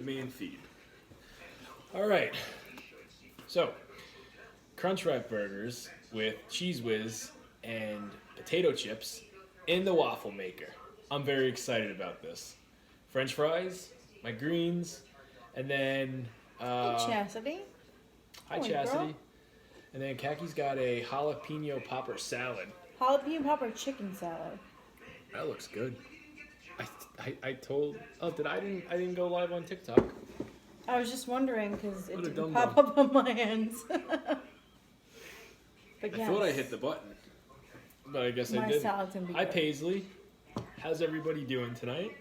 the main feed. All right. So, Crunchwrap burgers with Cheese Whiz and potato chips in the waffle maker. I'm very excited about this. French fries, my greens, and then Hey, Chastity. hi Holy Chastity. girl. And then Kaki's got a jalapeno popper salad. Jalapeno popper chicken salad. That looks good. I told I didn't go live on TikTok. I was just wondering because it What a didn't dum-dum. pop up on my ends. But I thought I hit the button, but I guess I my didn't. salad's gonna be Hi good. Paisley, how's everybody doing tonight?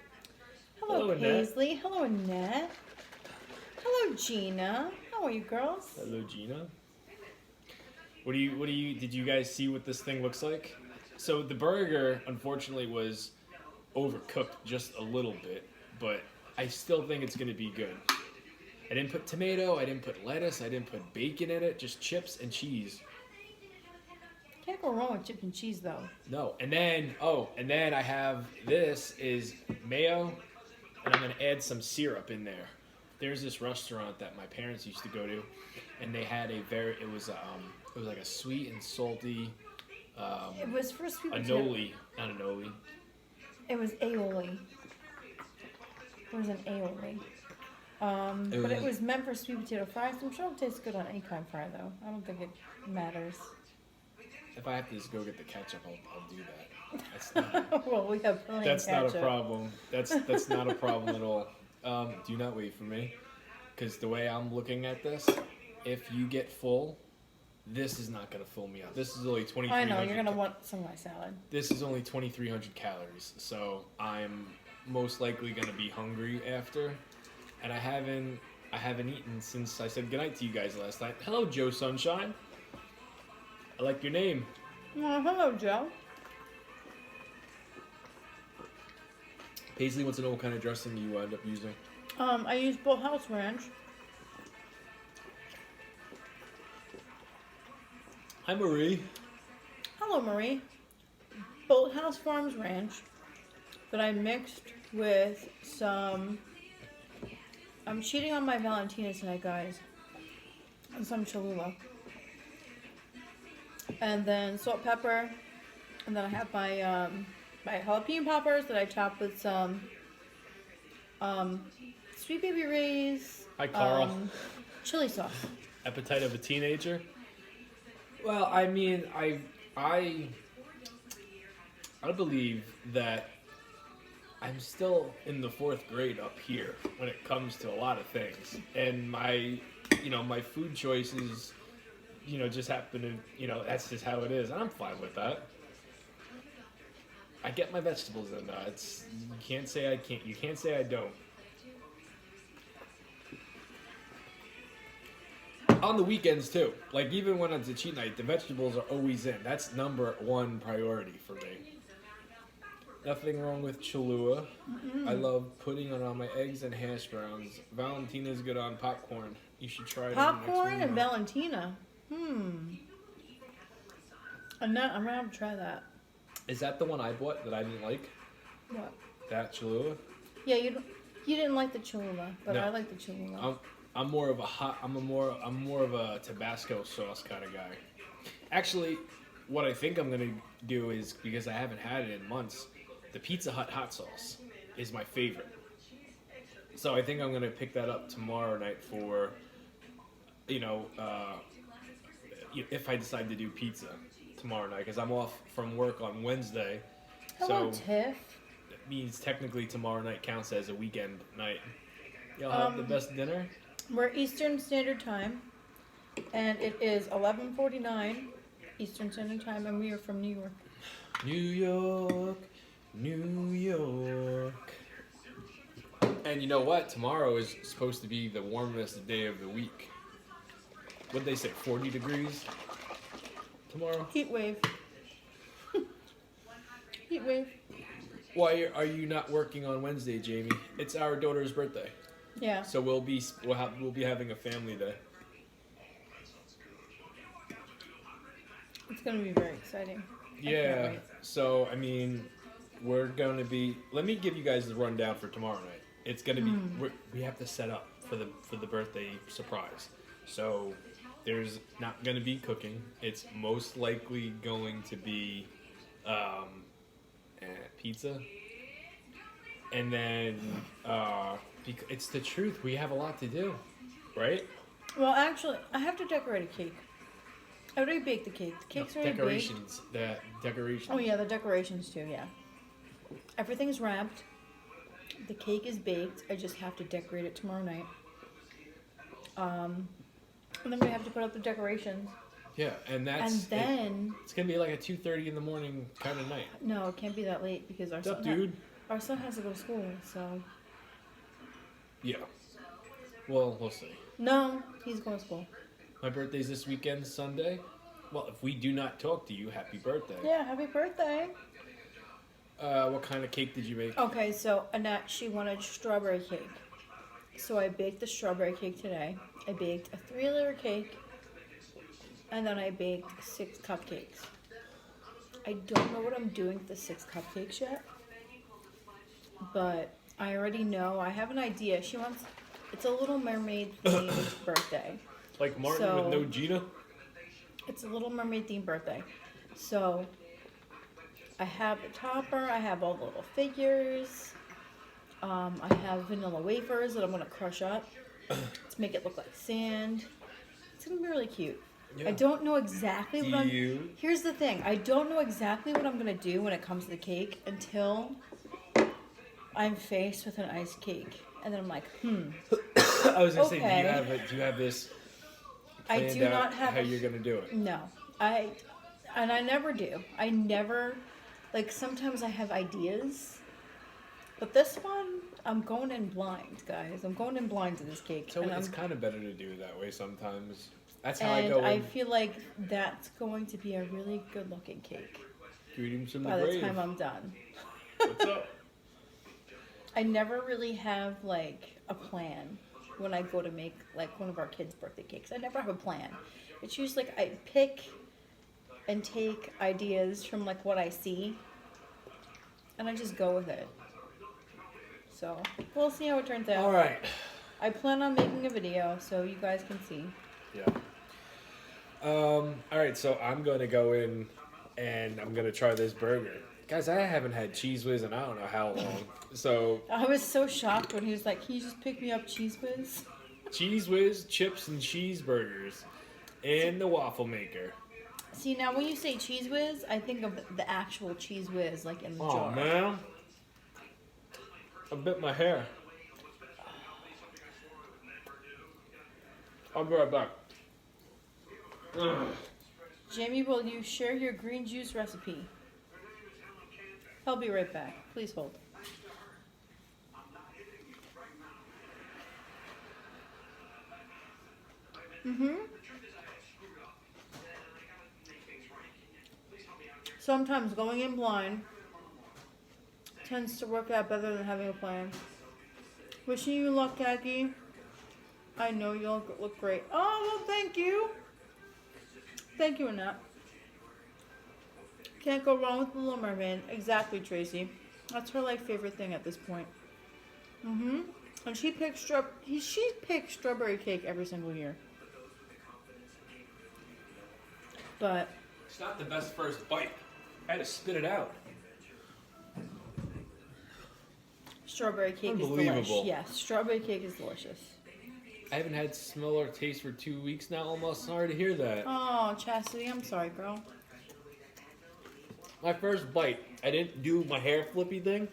Hello, Hello, Annette. Paisley. Hello, Annette. Hello, Gina. How are you, girls? Hello Gina. What do you did you guys see what this thing looks like? So the burger unfortunately was overcooked just a little bit, but I still think it's gonna be good. I didn't put tomato, I didn't put lettuce, I didn't put bacon in it, just chips and cheese. Can't go wrong with chips and cheese, though. No, and then I have this is mayo, and I'm gonna add some syrup in there. There's this restaurant that my parents used to go to, and they had it was like a sweet and salty It was for sweet potato. annoli, not annoli. It was aioli. It was an aioli. But it was meant for sweet potato fries. I'm sure it'll taste good on any kind of fry, though. I don't think it matters. If I have to just go get the ketchup, I'll do that. That's not, Well, we have plenty that's of not ketchup. a problem. That's not a problem at all. Do not wait for me, because the way I'm looking at this, if you get full, this is not gonna fill me up. This is only 2,300. I know, you're going to want some of my salad. This is only 2,300 calories, so I'm most likely gonna be hungry after, and I haven't eaten since I said goodnight to you guys last night. Hello, Joe Sunshine. I like your name. Oh, hello, Joe. Paisley wants to know what kind of dressing you end up using. I use House Ranch. Hi, Marie. Hello, Marie. House Farms Ranch that I mixed with some... I'm cheating on my Valentina tonight, guys. And some Cholula. And then salt, pepper. And then I have my my jalapeno poppers that I chopped with some Sweet Baby Ray's Hi, Carl. chili sauce. Appetite of a teenager. Well, I mean, I believe that I'm still in the 4th grade up here when it comes to a lot of things, and my food choices, just happen to, that's just how it is, and I'm fine with that. I get my vegetables in. You can't say I can't. You can't say I don't. On the weekends too. Like even when it's a cheat night, the vegetables are always in. That's number 1 priority for me. Nothing wrong with Cholula. I love putting it on my eggs and hash browns. Valentina's good on popcorn. You should try it. Popcorn in and the next Valentina. I'm gonna have to try that. Is that the one I bought that I didn't like? What? That Cholula? Yeah, you didn't like the Cholula, but No. I like the Cholula. I'm more of a Tabasco sauce kind of guy. Actually, what I think I'm gonna do is, because I haven't had it in months, the Pizza Hut hot sauce is my favorite. So I think I'm gonna pick that up tomorrow night for, if I decide to do pizza tomorrow night, because I'm off from work on Wednesday. Hello, So Tiff. that means technically tomorrow night counts as a weekend night. Y'all have the best dinner? We're Eastern Standard Time, and it is 11:49 Eastern Standard Time, and we are from New York. New York, New York. And you know what? Tomorrow is supposed to be the warmest day of the week. What'd they say, 40 degrees tomorrow? Heat wave. Heat wave. Why are you not working on Wednesday, Jamie? It's our daughter's birthday. Yeah. So we'll be having a family day. It's gonna be very exciting. I can't Yeah. wait. So I mean, we're gonna be. Let me give you guys the rundown for tomorrow night. It's gonna be we have to set up for the birthday surprise. So there's not gonna be cooking. It's most likely going to be pizza, and then it's the truth. We have a lot to do, right? Well, actually, I have to decorate a cake. I already baked the cake. The cake's already Decorations. The decorations. baked. Oh yeah, the decorations too. Yeah. Everything's wrapped. The cake is baked. I just have to decorate it tomorrow night. And then we have to put up the decorations. Yeah, and it's gonna be like a 2:30 in the morning kind of night. No, it can't be that late because What's up, dude? Our son has to go to school. So. Yeah. Well, we'll see. No, he's going to school. My birthday's this weekend, Sunday. Well, if we do not talk to you, happy birthday. Yeah, happy birthday. What kind of cake did you make? Okay, so Annette, she wanted strawberry cake. So I baked the strawberry cake today. I baked a 3-layer cake. And then I baked 6 cupcakes. I don't know what I'm doing with the 6 cupcakes yet. But I already know. I have an idea. She wants... It's a Little Mermaid themed birthday. Like Martin with no Gina? It's a Little Mermaid themed birthday. So I have the topper. I have all the little figures. I have vanilla wafers that I'm going to crush up to make it look like sand. It's going to be really cute. Yeah. I don't know exactly what Here's the thing. I don't know exactly what I'm going to do when it comes to the cake until I'm faced with an iced cake. And then I'm like, I was going to say, do you have this I do not have how you're going to do it? No. I never do. I never, like, sometimes I have ideas. But this one, I'm going in blind, guys. I'm going in blind to this cake. So it's kind of better to do it that way sometimes. That's how I go in. And I feel like that's going to be a really good-looking cake. Greetings from by the the grave. time I'm done. What's up? I never really have, like, a plan when I go to make, like, one of our kids' birthday cakes. I never have a plan. It's usually, like, I pick and take ideas from, like, what I see, and I just go with it. So, we'll see how it turns out. All right. I plan on making a video, so you guys can see. Yeah. All right, so I'm going to go in, and I'm going to try this burger. Guys, I haven't had Cheese Whiz in I don't know how long. So I was so shocked when he was like, "Can you just pick me up Cheese Whiz?" Cheese Whiz, chips and cheeseburgers, and the waffle maker. See, now when you say Cheese Whiz, I think of the actual Cheese Whiz, like in the jar. Oh man, I bit my hair. I'll be right back. Jamie, will you share your green juice recipe? I'll be right back. Please hold. Sometimes going in blind tends to work out better than having a plan. Wishing you luck, Khaki. I know you'll look great. Oh, well, thank you. Thank you, Annette. Can't go wrong with the Little Mermaid. Exactly, Tracy. That's her, like, favorite thing at this point. And she picks strawberry cake every single year. But it's not the best first bite. I had to spit it out. Strawberry cake is delicious. Yes, strawberry cake is delicious. I haven't had smell or taste for 2 weeks now. Almost sorry to hear that. Oh, Chastity, I'm sorry, girl. My first bite, I didn't do my hair flippy thing.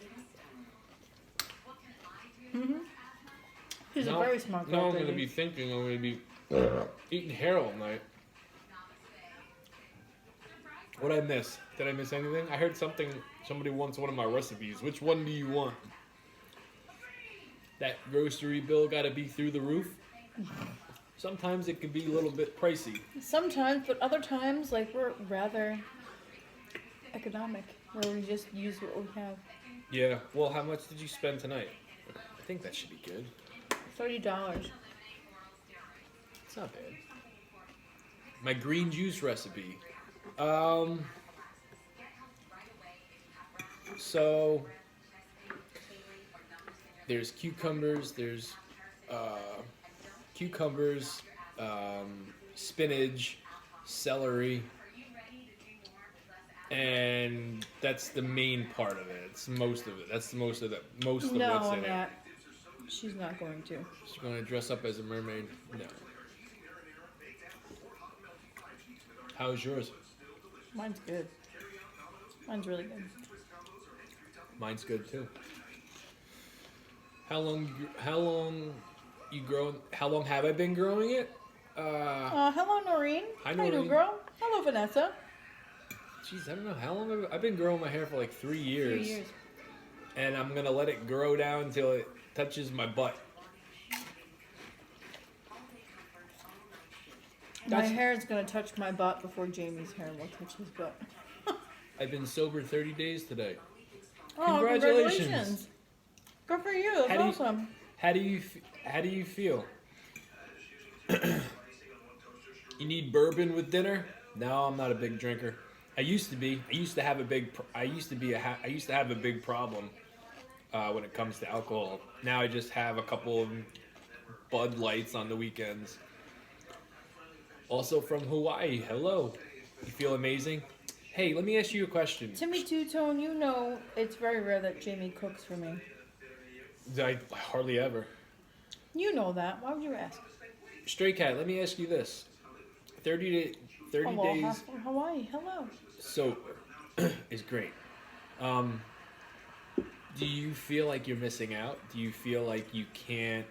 He's a very smart guy. Now I'm going to be thinking I'm going to be eating hair all night. What did I miss? Did I miss anything? I heard somebody wants one of my recipes. Which one do you want? That grocery bill got to be through the roof? Sometimes it could be a little bit pricey. Sometimes, but other times, like, we're rather economic, where we just use what we have. Yeah. Well, how much did you spend tonight? I think that should be good. $30. It's not bad. My green juice recipe. So there's cucumbers, cucumbers, spinach, celery, and that's the main part of it. It's most of it. That's most of what's in it. She's not going to. She's going to dress up as a mermaid? No. How's yours? Mine's good. Mine's really good. Mine's good too. How long you growing? How long have I been growing it? Hello, Noreen. Hi, How you doing, Noreen. girl? Hello, Vanessa. Jeez, I don't know how long I've been growing my hair for like 3 years. 3 years. And I'm gonna let it grow down until it touches my butt. My hair is gonna touch my butt before Jamie's hair will touch his butt. I've been sober 30 days today. Oh, Congratulations. Good for you. That's awesome. How do you feel? You need bourbon with dinner? No, I'm not a big drinker. I used to be. I used to have a big problem when it comes to alcohol. Now I just have a couple of Bud Lights on the weekends. Also from Hawaii. Hello. You feel amazing? Hey, let me ask you a question. Timmy Two-Tone, you know it's very rare that Jamie cooks for me. I hardly ever. You know that. Why would you ask? Stray Cat, let me ask you this. 30 Hello, days from Hawaii. Hello. sober is great. Do you feel like you're missing out? Do you feel like you can't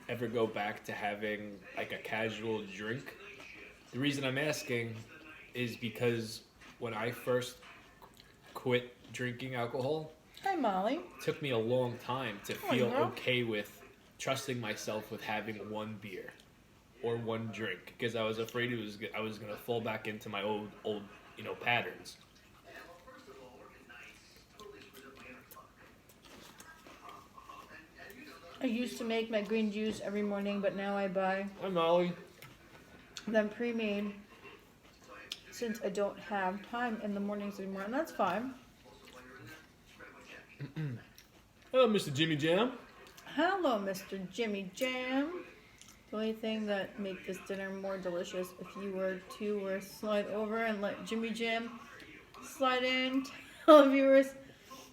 ever go back to having like a casual drink? The reason I'm asking is because when I first quit drinking alcohol, Hi, Molly. it took me a long time to Hi, feel girl. okay with trusting myself with having one beer or one drink because I was afraid I was gonna fall back into my old patterns. I used to make my green juice every morning, but now I buy Hi, Molly. them pre-made since I don't have time in the mornings anymore, and that's fine. Hello, Mr. Jimmy Jam. Hello, Mr. Jimmy Jam. The only thing that make this dinner more delicious if you were to slide over and let Jimmy Jam slide in. Tell the viewers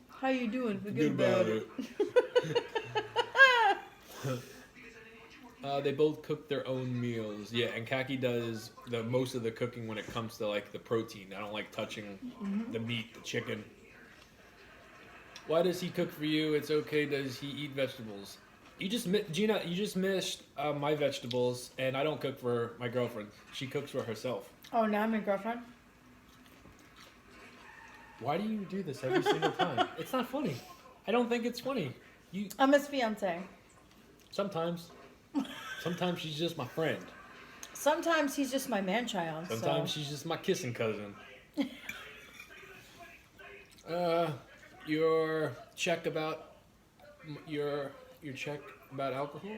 how you doing. Forget about it. They both cook their own meals. Yeah, and Kaki does the most of the cooking when it comes to like the protein. I don't like touching the meat, the chicken. Why does he cook for you? It's okay. Does he eat vegetables? Gina, you just missed my vegetables, and I don't cook for my girlfriend. She cooks for herself. Oh, now I'm your girlfriend? Why do you do this every single time? It's not funny. I don't think it's funny. I'm his fiance. Sometimes she's just my friend. Sometimes he's just my man-child. Sometimes she's just my kissing cousin. Your check about alcohol?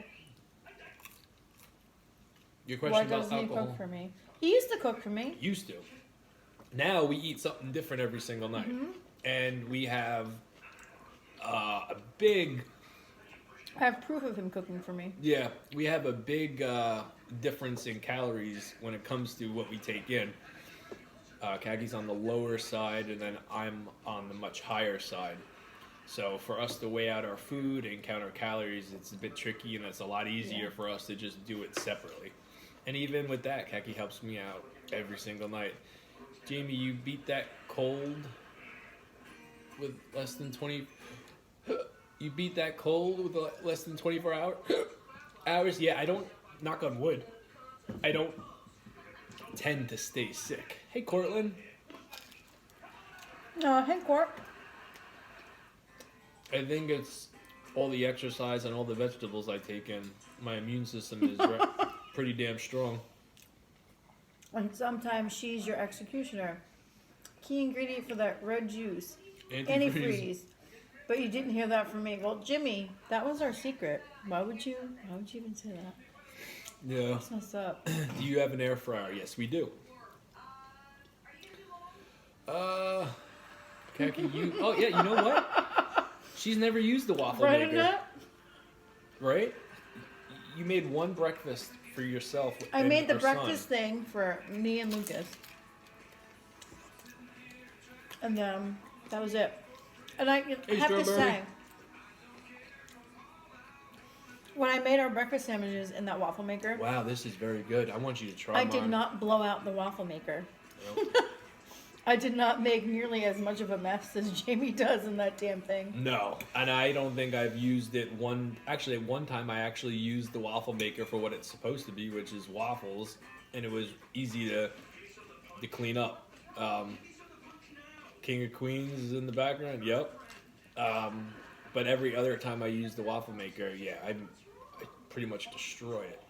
Your question Why about doesn't he alcohol? cook for me? He used to cook for me. Used to. Now we eat something different every single night. And we have a big... I have proof of him cooking for me. Yeah, we have a big difference in calories when it comes to what we take in. Kagi's on the lower side, and then I'm on the much higher side. So for us to weigh out our food and count our calories, it's a bit tricky, and it's a lot easier for us to just do it separately. And even with that, Kaki helps me out every single night. Jamie, you beat that cold with less than 20... You beat that cold with less than 24 hours? Yeah, I don't, knock on wood, I don't tend to stay sick. Hey, Cortland. Hey, Court. I think it's all the exercise and all the vegetables I take in. My immune system is pretty damn strong. And sometimes she's your executioner. Key ingredient for that red juice. Antifreeze. But you didn't hear that from me. Well, Jimmy, that was our secret. Why would you even say that? Yeah. That's messed up. Do you have an air fryer? Yes, we do. Kaki, oh yeah, you know what? She's never used the waffle Right in maker. that? right? You made one breakfast for yourself. I and made the our breakfast son. thing for me and Lucas. And that was it. And I Hey, have to Strawberry. say, when I made our breakfast sandwiches in that waffle maker, Wow, this is very good. I want you to try I mine. did not blow out the waffle maker. Nope. I did not make nearly as much of a mess as Jamie does in that damn thing. No, and I don't think I've used it Actually, at one time I actually used the waffle maker for what it's supposed to be, which is waffles, and it was easy to clean up. King of Queens is in the background. Yep. But every other time I use the waffle maker, yeah, I pretty much destroy it.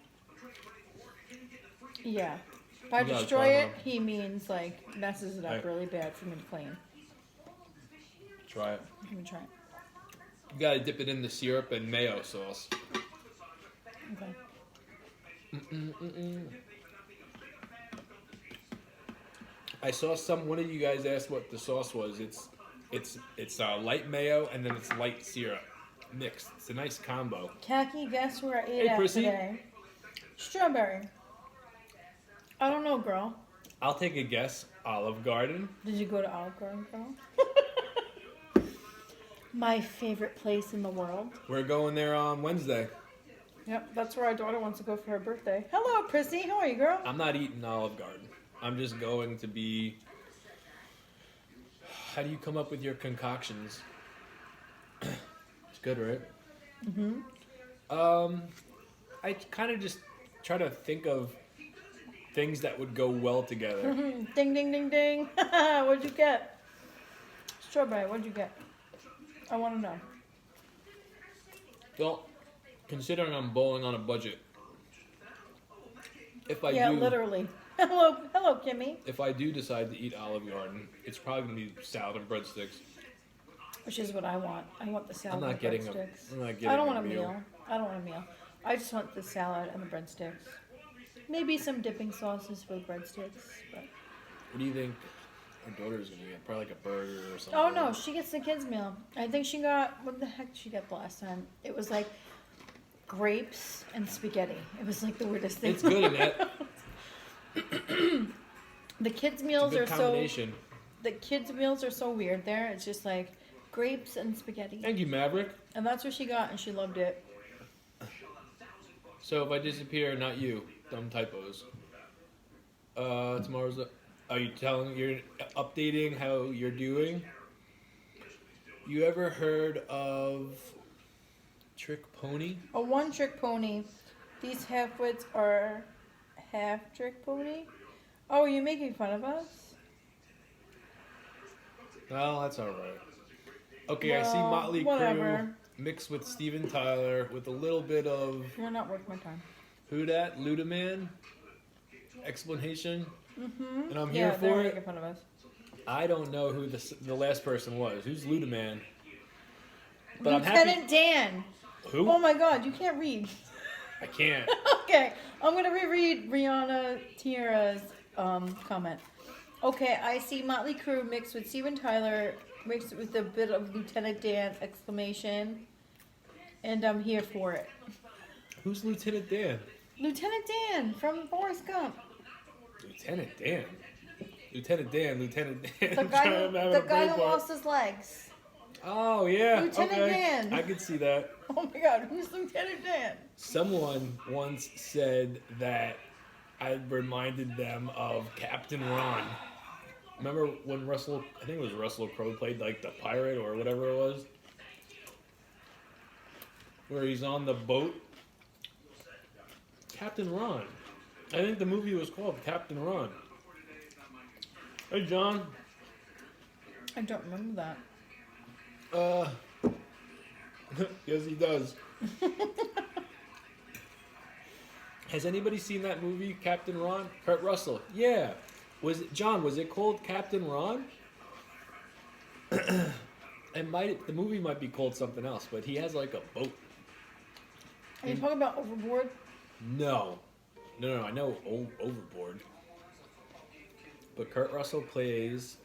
Yeah. If I You gotta destroy try it, them. he means like messes it up Right. really bad for me to clean. Try it. Let me try it. You gotta dip it in the syrup and mayo sauce. Okay. I saw one of you guys asked what the sauce was. It's light mayo and then it's light syrup mixed. It's a nice combo. Khaki, guess where I ate Hey, at Prissy. today? Strawberry. I don't know, girl. I'll take a guess. Olive Garden. Did you go to Olive Garden, girl? My favorite place in the world. We're going there on Wednesday. Yep, that's where our daughter wants to go for her birthday. Hello, Prissy. How are you, girl? I'm not eating Olive Garden. I'm just going to be. How do you come up with your concoctions? It's good, right? I kind of just try to think of things that would go well together. Ding, ding, ding, ding. What'd you get? Strawberry, what'd you get? I want to know. Well, considering I'm bowling on a budget, if I Yeah, do, literally. Hello, Kimmy. if I do decide to eat Olive Garden, it's probably gonna be salad and breadsticks. Which is what I want. I want the salad I'm not and the getting breadsticks. I'm not getting I don't a want a meal. I don't want a meal. I just want the salad and the breadsticks. Maybe some dipping sauces for the breadsticks. But... What do you think our daughter's gonna get? Probably like a burger or something. Oh no, she gets the kids' meal. I think she got, what the heck did she get the last time? It was like grapes and spaghetti. It was like the weirdest thing. It's good in that. The kids' It's a meals good are so. combination. The kids' meals are so weird. There, it's just like grapes and spaghetti, Thank you, Maverick. and that's what she got, and she loved it. So if I disappear, not you. Dumb typos. Tomorrow's. Are you you're updating how you're doing? You ever heard of Trick Pony? A one-trick pony. These half-wits are half-trick pony. Oh, are you making fun of us? Well, that's all right. Okay, I see Well, Motley Crue whatever. mixed with Steven Tyler with a little bit of You're not worth my time. who dat Ludaman explanation, and I'm Yeah, here they're for making it. fun of us. I don't know who the last person was. Who's Ludaman? But I'm happy. Lieutenant Dan. Who? Oh my God, you can't read. I can't. Okay, I'm gonna reread Rihanna Tiara's comment. Okay, I see Motley Crue mixed with Steven Tyler, mixed with a bit of Lieutenant Dan exclamation, and I'm here for it. Who's Lieutenant Dan? Lieutenant Dan from Forrest Gump. Lieutenant Dan. Lieutenant Dan. Lieutenant Dan. The I'm guy trying who, to have the a guy brain who fart. lost his legs. Oh yeah. Lieutenant okay. Dan. I could see that. Oh my God, who's Lieutenant Dan? Someone once said that I reminded them of Captain Ron. Remember when I think it was Russell Crowe played like the pirate or whatever it was? Where he's on the boat? Captain Ron. I think the movie was called Captain Ron. Hey, John. I don't remember that. Yes, he does. Has anybody seen that movie, Captain Ron? Kurt Russell. Yeah. Was it called Captain Ron? The movie might be called something else, but he has like a boat. Are you talking about Overboard? No. I know Overboard. But Kurt Russell plays.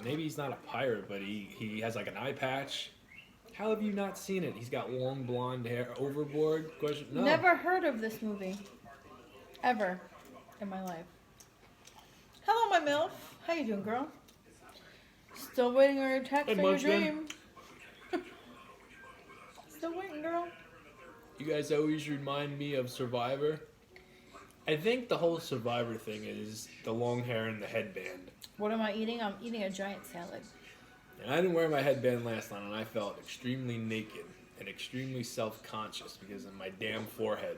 Maybe he's not a pirate, but he has like an eye patch, How have you not seen it? He's got long blonde hair. Overboard? Question? No. Never heard of this movie. Ever. In my life. Hello, my MILF. How you doing, girl? Still waiting on your text Hey, or your Munchkin. dream. Still waiting, girl. You guys always remind me of Survivor. I think the whole Survivor thing is the long hair and the headband. What am I eating? I'm eating a giant salad. And I didn't wear my headband last night, and I felt extremely naked and extremely self-conscious because of my damn forehead.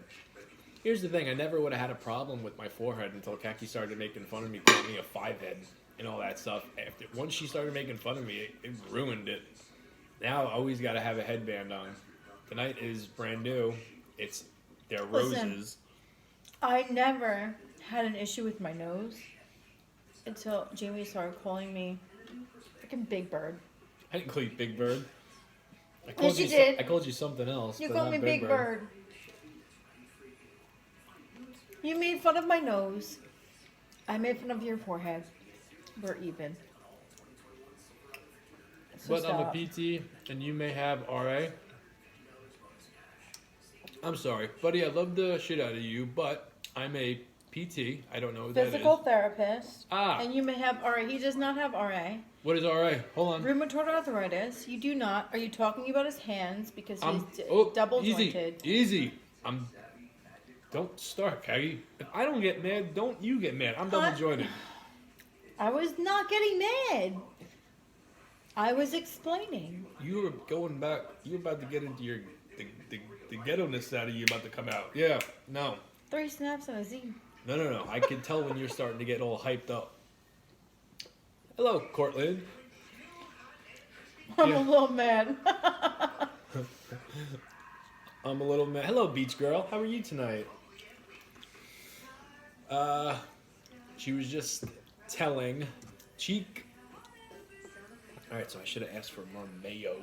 Here's the thing, I never would have had a problem with my forehead until Kaki started making fun of me, calling me a five-head and all that stuff. Once she started making fun of me, it ruined it. Now I always got to have a headband on. Tonight is brand new. They're roses. Listen, I never had an issue with my nose until Jamie started calling me freaking Big Bird. I didn't call you Big Bird. Yes, you did. I called you something else. You but called not me Big Bird. You made fun of my nose. I made fun of your forehead. We're even. So But stop. I'm a PT, and you may have RA. I'm sorry, buddy. I love the shit out of you, but I'm a PT. I don't know what Physical that is. therapist. Ah. And you may have RA. He does not have RA. What is RA? Hold on. Rheumatoid arthritis. You do not. Are you talking about his hands? Because he's Oh, double easy, jointed. easy. Don't start, Kagi. If I don't get mad, don't you get mad. I'm double jointed. I was not getting mad. I was explaining. You were going back. You were about to get into your the ghetto-ness out of you about to come out. Yeah. No. 3 snaps and a Z. No. I can tell when you're starting to get all hyped up. Hello, Cortland. I'm Yeah. a little mad. I'm a little mad. Hello, beach girl. How are you tonight? She was just telling Cheek. All right, so I should have asked for more mayo.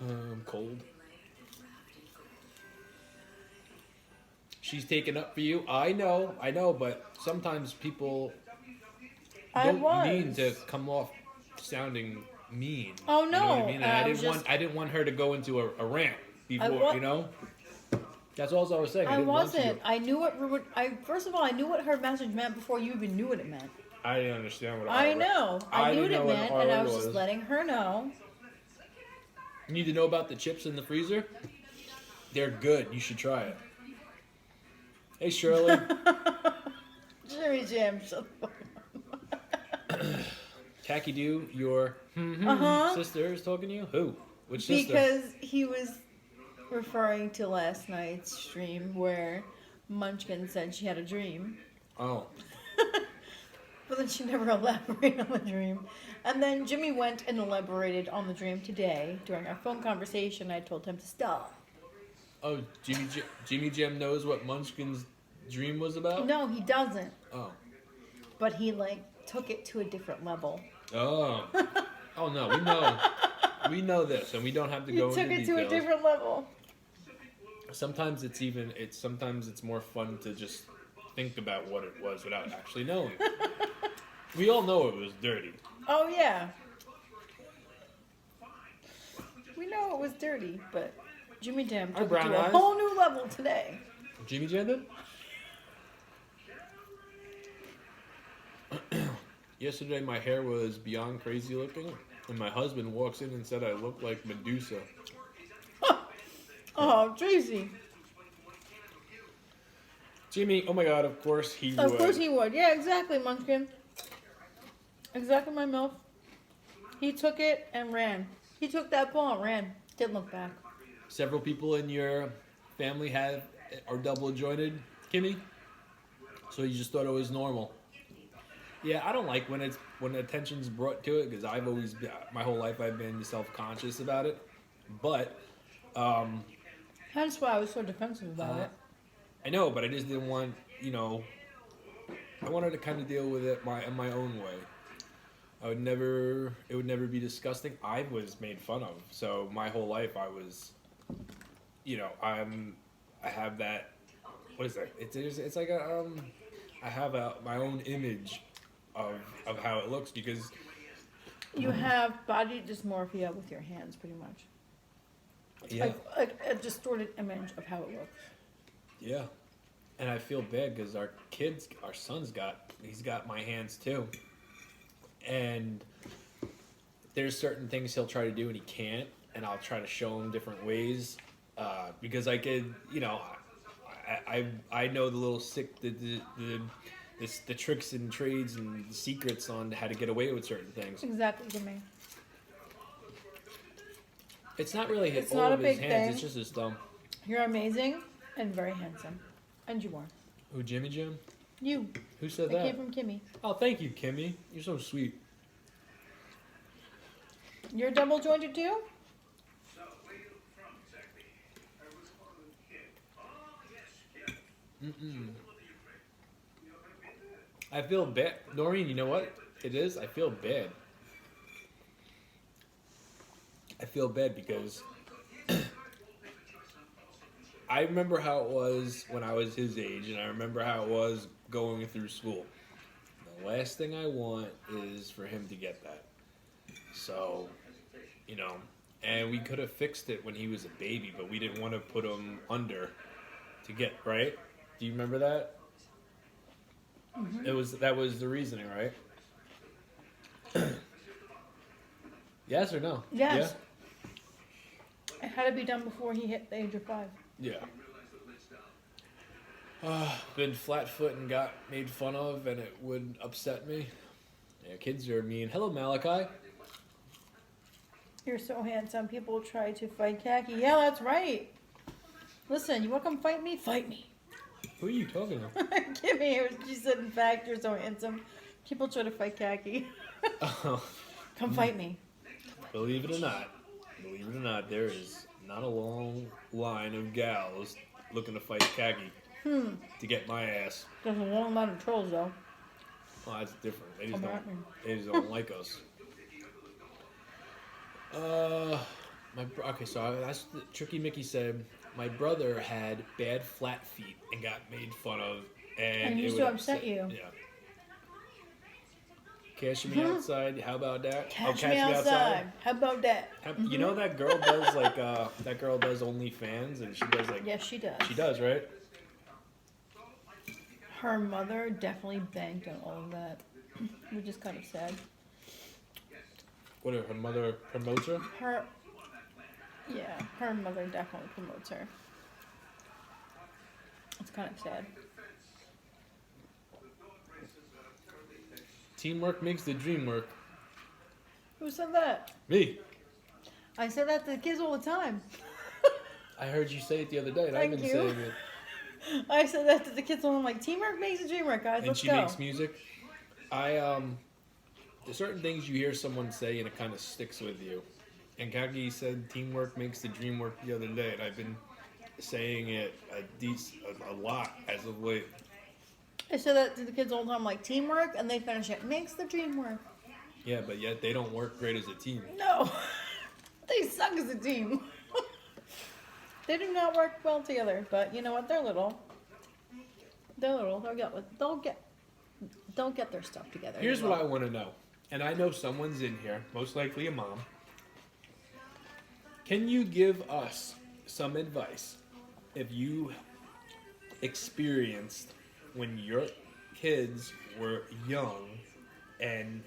I'm cold. She's taking up for you. I know, but sometimes people don't mean to come off sounding mean. Oh, You know what I no. mean? And I didn't want her to go into a rant before, you know? That's all I was saying. I didn't want you wasn't. to. I knew what. First of all, I knew what her message meant before you even knew what it meant. I didn't understand what I know. I knew what didn't it know meant, what and I RA was just letting her know. You need to know about the chips in the freezer? They're good. You should try it. Hey, Shirley. Jimmy Jam. Kaki Doo, your sister is talking to you? Who? Which sister? Because he was referring to last night's stream where Munchkin said she had a dream. Oh. But then she never elaborated on the dream. And then Jimmy went and elaborated on the dream today. During our phone conversation, I told him to stop. Oh, Jimmy Jam knows what Munchkin's dream was about? No, he doesn't. Oh. But he, took it to a different level. Oh. Oh, no, we know. We know this, and we don't have to He go took into it details. to a different level. Sometimes it's more fun to just think about what it was without actually knowing. We all know it was dirty. Oh, yeah. We know it was dirty, but Jimmy Jam took it brown to a eyes. whole new level today. Jimmy Jam did? Yesterday my hair was beyond crazy looking, and my husband walks in and said I look like Medusa. Oh, Tracy. Jimmy, oh my god, of course he would. Of course he would. Yeah, exactly, Munchkin. Exactly, my MILF. He took it and ran. He took that ball and ran. Didn't look back. Several people in your family are double jointed, Kimmy. So you just thought it was normal. Yeah, I don't like when attention's brought to it because I've always been, my whole life I've been self-conscious about it. But That's why I was so defensive about it. I know, but I just didn't want, I wanted to kind of deal with it in my own way. It would never be disgusting. I was made fun of. So my whole life I was, I have that, what is that? It's like I have my own image of how it looks because You have body dysmorphia with your hands, pretty much. Yeah. Like a distorted image of how it looks. Yeah. And I feel bad because our son's he's got my hands too. And there's certain things he'll try to do and he can't. And I'll try to show him different ways. Because I could, I know the little the tricks and trades and the secrets on how to get away with certain things. Exactly to me. It's not really It's all not of a his big hands, thing. it's just his thumb. You're amazing and very handsome. And you are. Who, Jimmy Jim? You. Who said It that? came from Kimmy. Oh, thank you, Kimmy. You're so sweet. You're double jointed too? Mm-mm. I feel bad. Noreen, you know what it is? I feel bad. I feel bad because I remember how it was when I was his age, and I remember how it was going through school. The last thing I want is for him to get that. So, and we could have fixed it when he was a baby, but we didn't want to put him under to get, right? Do you remember that? Mm-hmm. That was the reasoning, right? Yes or no? Yes. It had to be done before he hit the age of 5. Yeah. Been flat-foot and got made fun of, and it would upset me. Yeah, kids are mean. Hello, Malachi. You're so handsome. People try to fight Khaki. Yeah, that's right. Listen, you want to come fight me? Fight me. Who are you talking to? Give me. She said, in fact, you're so handsome. People try to fight Khaki. Oh, Come fight me. believe it or not, there is not a long line of gals looking to fight Khaki to get my ass. There's a long line of trolls, though. Oh, that's different. They Come just don't like us. Okay, so that's the Tricky Mickey said. My brother had bad flat feet and got made fun of, and And it used would to upset you. Yeah. Cash me outside. How about that? Catch me outside. How about that? You know that girl does that girl does OnlyFans, and she does Yes, she does. She does, right? Her mother definitely banked on all of that, which is kind of sad. What if her mother promotes her? Her mother definitely promotes her. It's kind of sad. Teamwork makes the dream work. Who said that? Me. I say that to the kids all the time. I heard you say it the other day, and Thank I've been you. saying it. I said that to the kids all the time. Like, teamwork makes the dream work, guys. And Let's she go. makes music. There's certain things you hear someone say, and it kind of sticks with you. And Kagi said teamwork makes the dream work the other day, and I've been saying it a lot as of late. I said that to the kids all the time, like, teamwork, and they finish it. Makes the dream work. Yeah, but yet they don't work great as a team. No. They suck as a team. They do not work well together, but you know what? They're little. They'll get their stuff together. Here's what I want to know, and I know someone's in here, most likely a mom. Can you give us some advice if you experienced when your kids were young and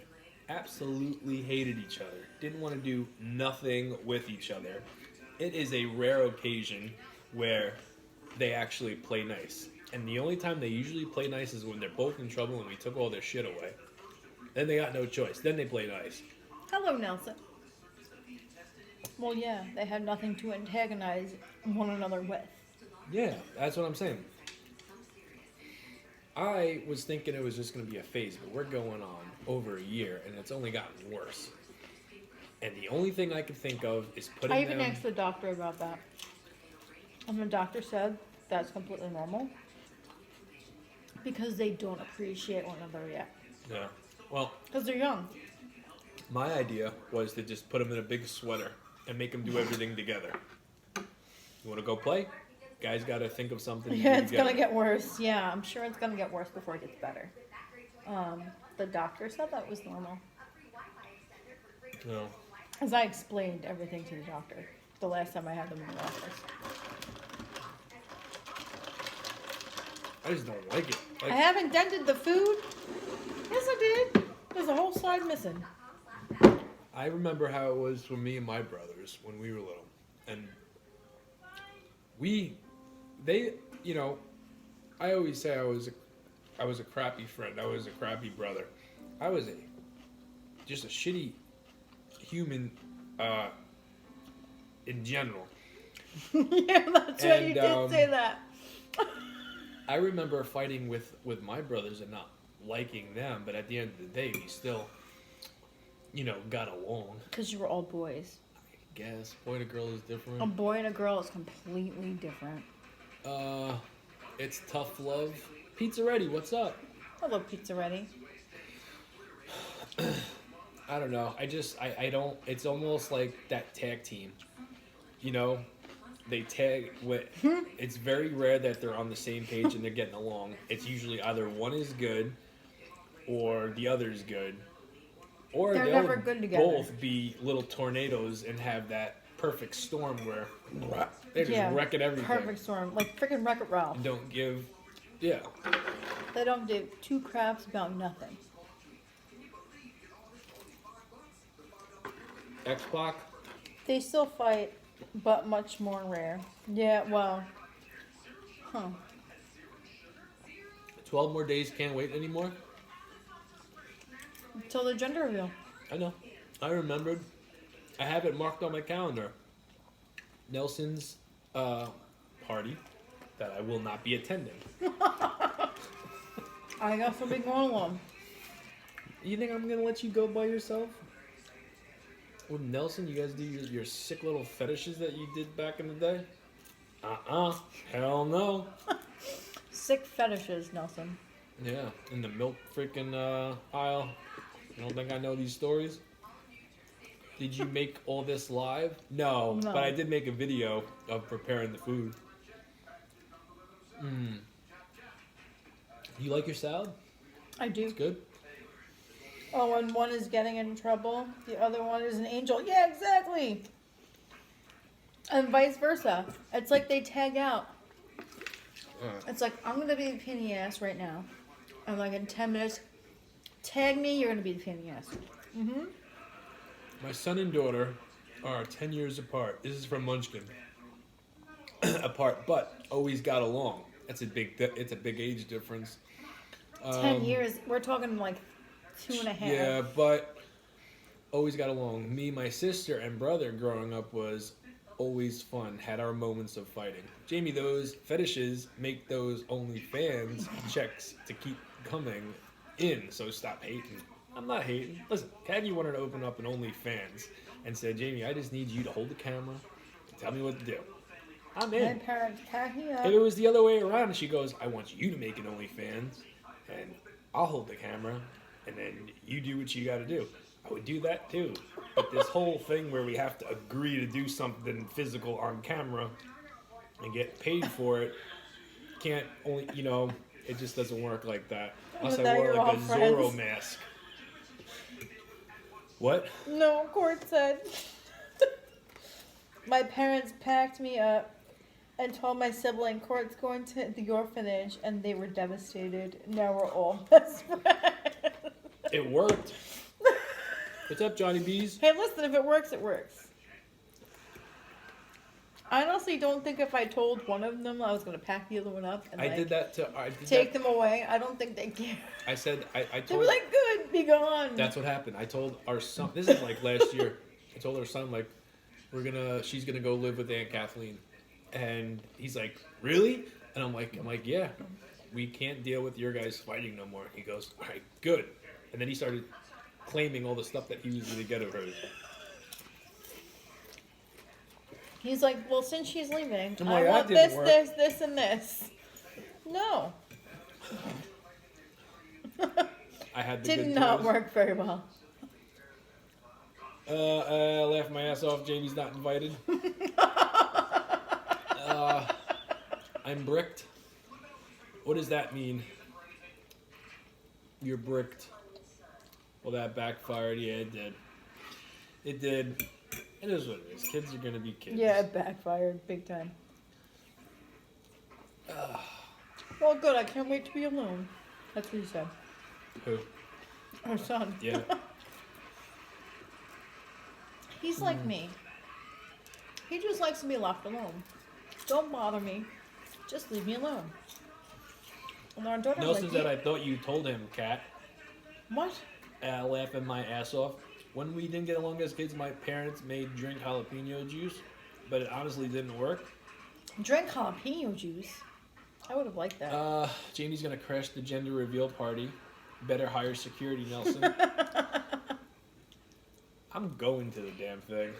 absolutely hated each other, didn't want to do nothing with each other? It is a rare occasion where they actually play nice. And the only time they usually play nice is when they're both in trouble and we took all their shit away. Then they got no choice. Then they play nice. Hello, Nelson. Well, yeah, they had nothing to antagonize one another with. Yeah, that's what I'm saying. I was thinking it was just going to be a phase, but we're going on over a year, and it's only gotten worse. And the only thing I could think of is putting I even them... asked the doctor about that. And the doctor said that's completely normal. Because they don't appreciate one another yet. Yeah. Well, Because they're young. my idea was to just put them in a big sweater and make them do everything together. You want to go play? Guys got to think of something to Yeah, do it's together. going to get worse. Yeah, I'm sure it's going to get worse before it gets better. The doctor said that was normal. No. As I explained everything to the doctor the last time I had them in the office. I just don't like it. I Like, haven't dented the food. Yes, I did. There's a whole side missing. I remember how it was for me and my brothers when we were little. And I always say I was a crappy friend. I was a crappy brother. I was just a shitty human in general. Yeah, that's right. You did say that. I remember fighting with my brothers and not liking them, but at the end of the day, we still, got along. Because you were all boys. I guess boy and a girl is different. A boy and a girl is completely different. It's tough love. Pizza ready. What's up? I love pizza ready. I don't know. I don't. It's almost like that tag team. They tag with. It's very rare that they're on the same page and they're getting along. It's usually either one is good, or the other is good, or They're they'll never good together. both be little tornadoes and have that perfect storm where they're just wrecking everything. Perfect storm, like freaking Wreck-It Ralph. And don't give. Yeah. They don't give two craps about nothing. X-Pac. They still fight, but much more rare. Yeah, well. Huh. 12 more days, can't wait anymore. Until the gender reveal. I know. I remembered. I have it marked on my calendar. Nelson's party that I will not be attending. I guess I'll be going along. You think I'm going to let you go by yourself? With Nelson, you guys do your sick little fetishes that you did back in the day? Hell no. Sick fetishes, Nelson. Yeah, in the milk freaking aisle. You don't think I know these stories? Did you make all this live? No, but I did make a video of preparing the food. You like your salad? I do. It's good. Oh, and one is getting in trouble, the other one is an angel. Yeah, exactly. And vice versa. It's like they tag out. It's like, I'm going to be the pain in the ass right now. And like in 10 minutes, tag me, you're going to be the pain in the ass. Mm-hmm. My son and daughter are 10 years apart. This is from Munchkin. Apart, but always got along. It's a big age difference. 10 years. We're talking like 2.5. Yeah, but always got along. Me, my sister, and brother growing up was always fun. Had our moments of fighting. Jamie, those fetishes make those OnlyFans checks to keep coming in, so stop hating. I'm not hating. Listen, Caggy wanted to open up an OnlyFans and said, Jamie, I just need you to hold the camera and tell me what to do. I'm in. My parents pack me up. If it was the other way around, she goes, I want you to make an OnlyFans, and I'll hold the camera, and then you do what you got to do. I would do that too. But this whole thing where we have to agree to do something physical on camera and get paid for it, can't only, it just doesn't work like that. Unless I wore like a Zorro mask. What? No, Court said. My parents packed me up and told my sibling, Court's going to the orphanage, and they were devastated. Now we're all best friends. It worked. What's up, Johnny Bees? Hey, listen, if it works, it works. I honestly don't think if I told one of them I was going to pack the other one up and I did that to take them away, I don't think they care. I said, I told... They were like, good, be gone. That's what happened. I told our son, this is like last year, I told our son, like, she's gonna go live with Aunt Kathleen. And he's like, really? And I'm like, yeah, we can't deal with your guys fighting no more. He goes, all right, good. And then he started claiming all the stuff that he was gonna get of hers. He's like, well, since she's leaving, I'm I like, want that this, didn't work. this, and this. No. I had the Did good not toys. work very well. I laughed my ass off. Jamie's not invited. I'm bricked. What does that mean? You're bricked. Well, that backfired. Yeah, it did. It did. It is what it is. Kids are gonna be kids. Yeah, it backfired big time. Well, good. I can't wait to be alone. That's what he said. Who? Our son. Yeah. He's like me. He just likes to be left alone. Don't bother me. Just leave me alone. And our daughter's Nelson like, said, I thought you told him, Kat. what? Laughing my ass off. When we didn't get along as kids, my parents made drink jalapeno juice, but it honestly didn't work. Drink jalapeno juice. I would have liked that. Jamie's gonna crash the gender reveal party. Better hire security, Nelson. I'm going to the damn thing.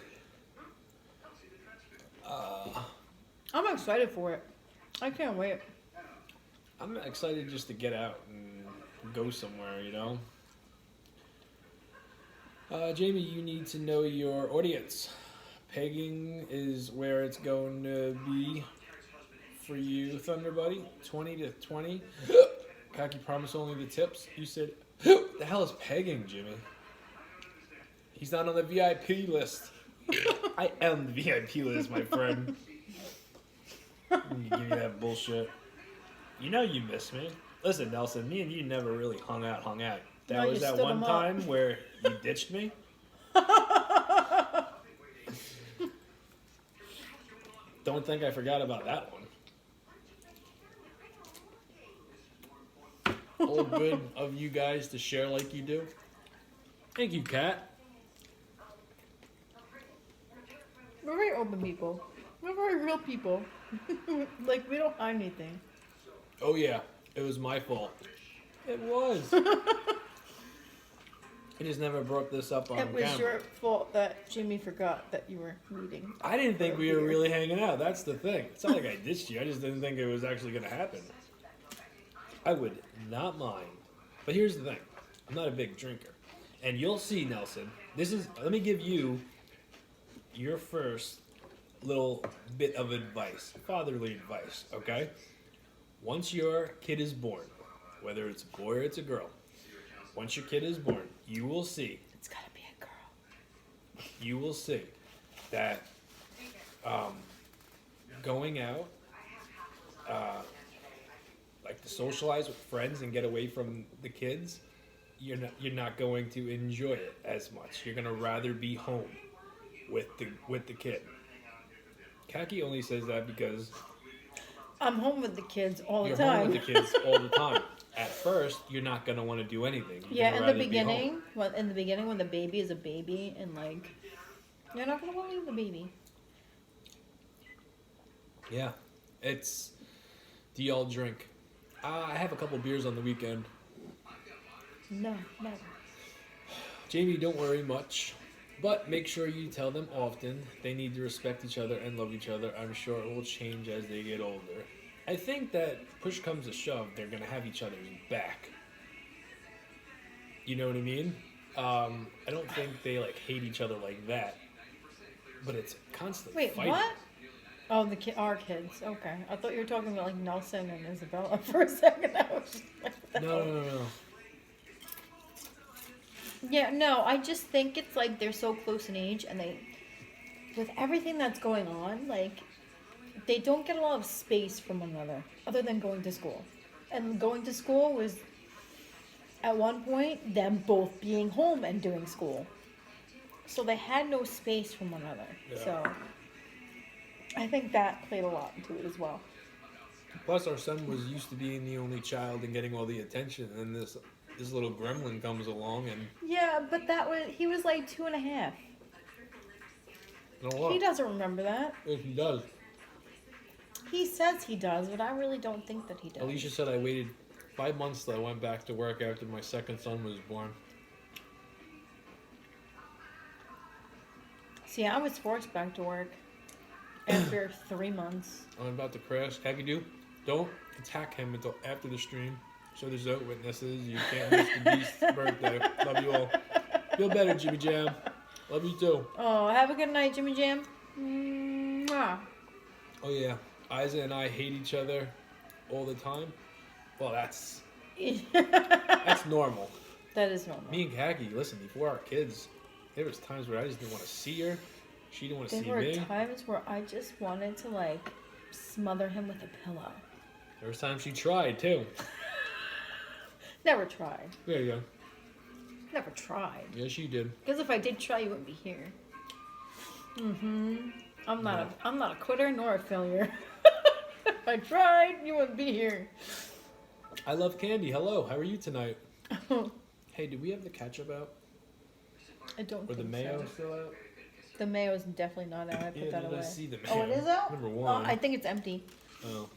I'm excited for it. I can't wait. I'm excited just to get out and go somewhere, you know? Jamie, you need to know your audience. Pegging is where it's going to be for you, Thunder Buddy. 20 to 20. Kaki promised only the tips. You said, the hell is pegging, Jimmy? He's not on the VIP list. I am the VIP list, my friend. Give you that bullshit. You know you miss me. Listen, Nelson, me and you never really hung out. That No, was you that stood one 'em up. time where you ditched me. Don't think I forgot about that one. All good of you guys to share like you do. Thank you, Kat. We're very open people. We're very real people. Like, we don't hide anything. Oh yeah, it was my fault. It was. I just never brought this up on It was camera. your fault that Jimmy forgot that you were meeting. I didn't think we were really hanging out. That's the thing. It's not like I ditched you. I just didn't think it was actually going to happen. I would not mind. But here's the thing. I'm not a big drinker. And you'll see, Nelson. Let me give you your first little bit of advice. Fatherly advice, okay? Once your kid is born, whether it's a boy or it's a girl, once your kid is born, you will see. It's gotta be a girl. You will see that going out, like to socialize with friends and get away from the kids, you're not going to enjoy it as much. You're gonna rather be home with the kid. Kaki only says that because I'm home with the kids all the you're time. home with the kids all the time. At first, you're not gonna want to do anything. You're Yeah, gonna in the rather be beginning, home. when the baby is a baby, and like, you're not gonna want to leave the baby. Yeah, do y'all drink? I have a couple beers on the weekend. No, never. Jamie, don't worry much, but make sure you tell them often. They need to respect each other and love each other. I'm sure it will change as they get older. I think that push comes to shove, they're gonna have each other's back. You know what I mean? I don't think they like hate each other like that, but it's constant Wait, fighting. what? Oh, our kids. Okay, I thought you were talking about like Nelson and Isabella for a second. I was just like, what the hell? No. Yeah, no, I just think it's like they're so close in age, and with everything that's going on, like, they don't get a lot of space from one another, other than going to school. And going to school was, at one point, them both being home and doing school. So they had no space from one another. Yeah. So I think that played a lot into it as well. Plus, our son was used to being the only child and getting all the attention, and this little gremlin comes along and. Yeah, but he was like 2.5. You know what? He doesn't remember that. Yes, he does. He says he does, but I really don't think that he does. Alicia said I waited 5 months till I went back to work after my second son was born. See, I was forced back to work after 3 months. I'm about to crash. Kakadu, don't attack him until after the stream. So there's no witnesses. You can't miss the Beast's birthday. Love you all. Feel better, Jimmy Jam. Love you too. Oh, have a good night, Jimmy Jam. Mwah. Oh yeah, Isa and I hate each other all the time. Well, that's normal. That is normal. Me and Kaki, listen, before our kids, There was times where I just didn't want to see her. She didn't want to see There were me. times where I just wanted to, like, smother him with a pillow. There was times she tried, too. Never tried. There you go. Never tried. Yes, she did. Because if I did try, you wouldn't be here. I'm not a quitter nor a failure. If I tried, you wouldn't be here. I love candy. Hello, how are you tonight? Hey, did we have the ketchup out? I don't Or the think mayo so. still out? The mayo's definitely not out. I put that away. I see the mayo. Oh, it is out? Number Oh, one. I think it's empty. Oh.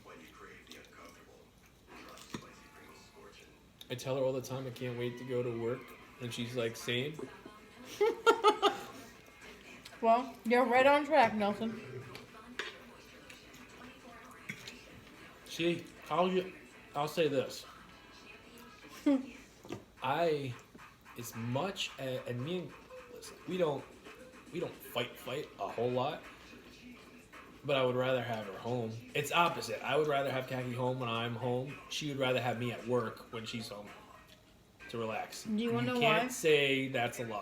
I tell her all the time I can't wait to go to work, and she's like, same. Well, you're right on track, Nelson. See, I'll say this. As much as, and me and, listen, we don't fight a whole lot, but I would rather have her home. It's opposite. I would rather have Khaki home when I'm home. She would rather have me at work when she's home to relax. Do you want to know You why? can't say that's a lie.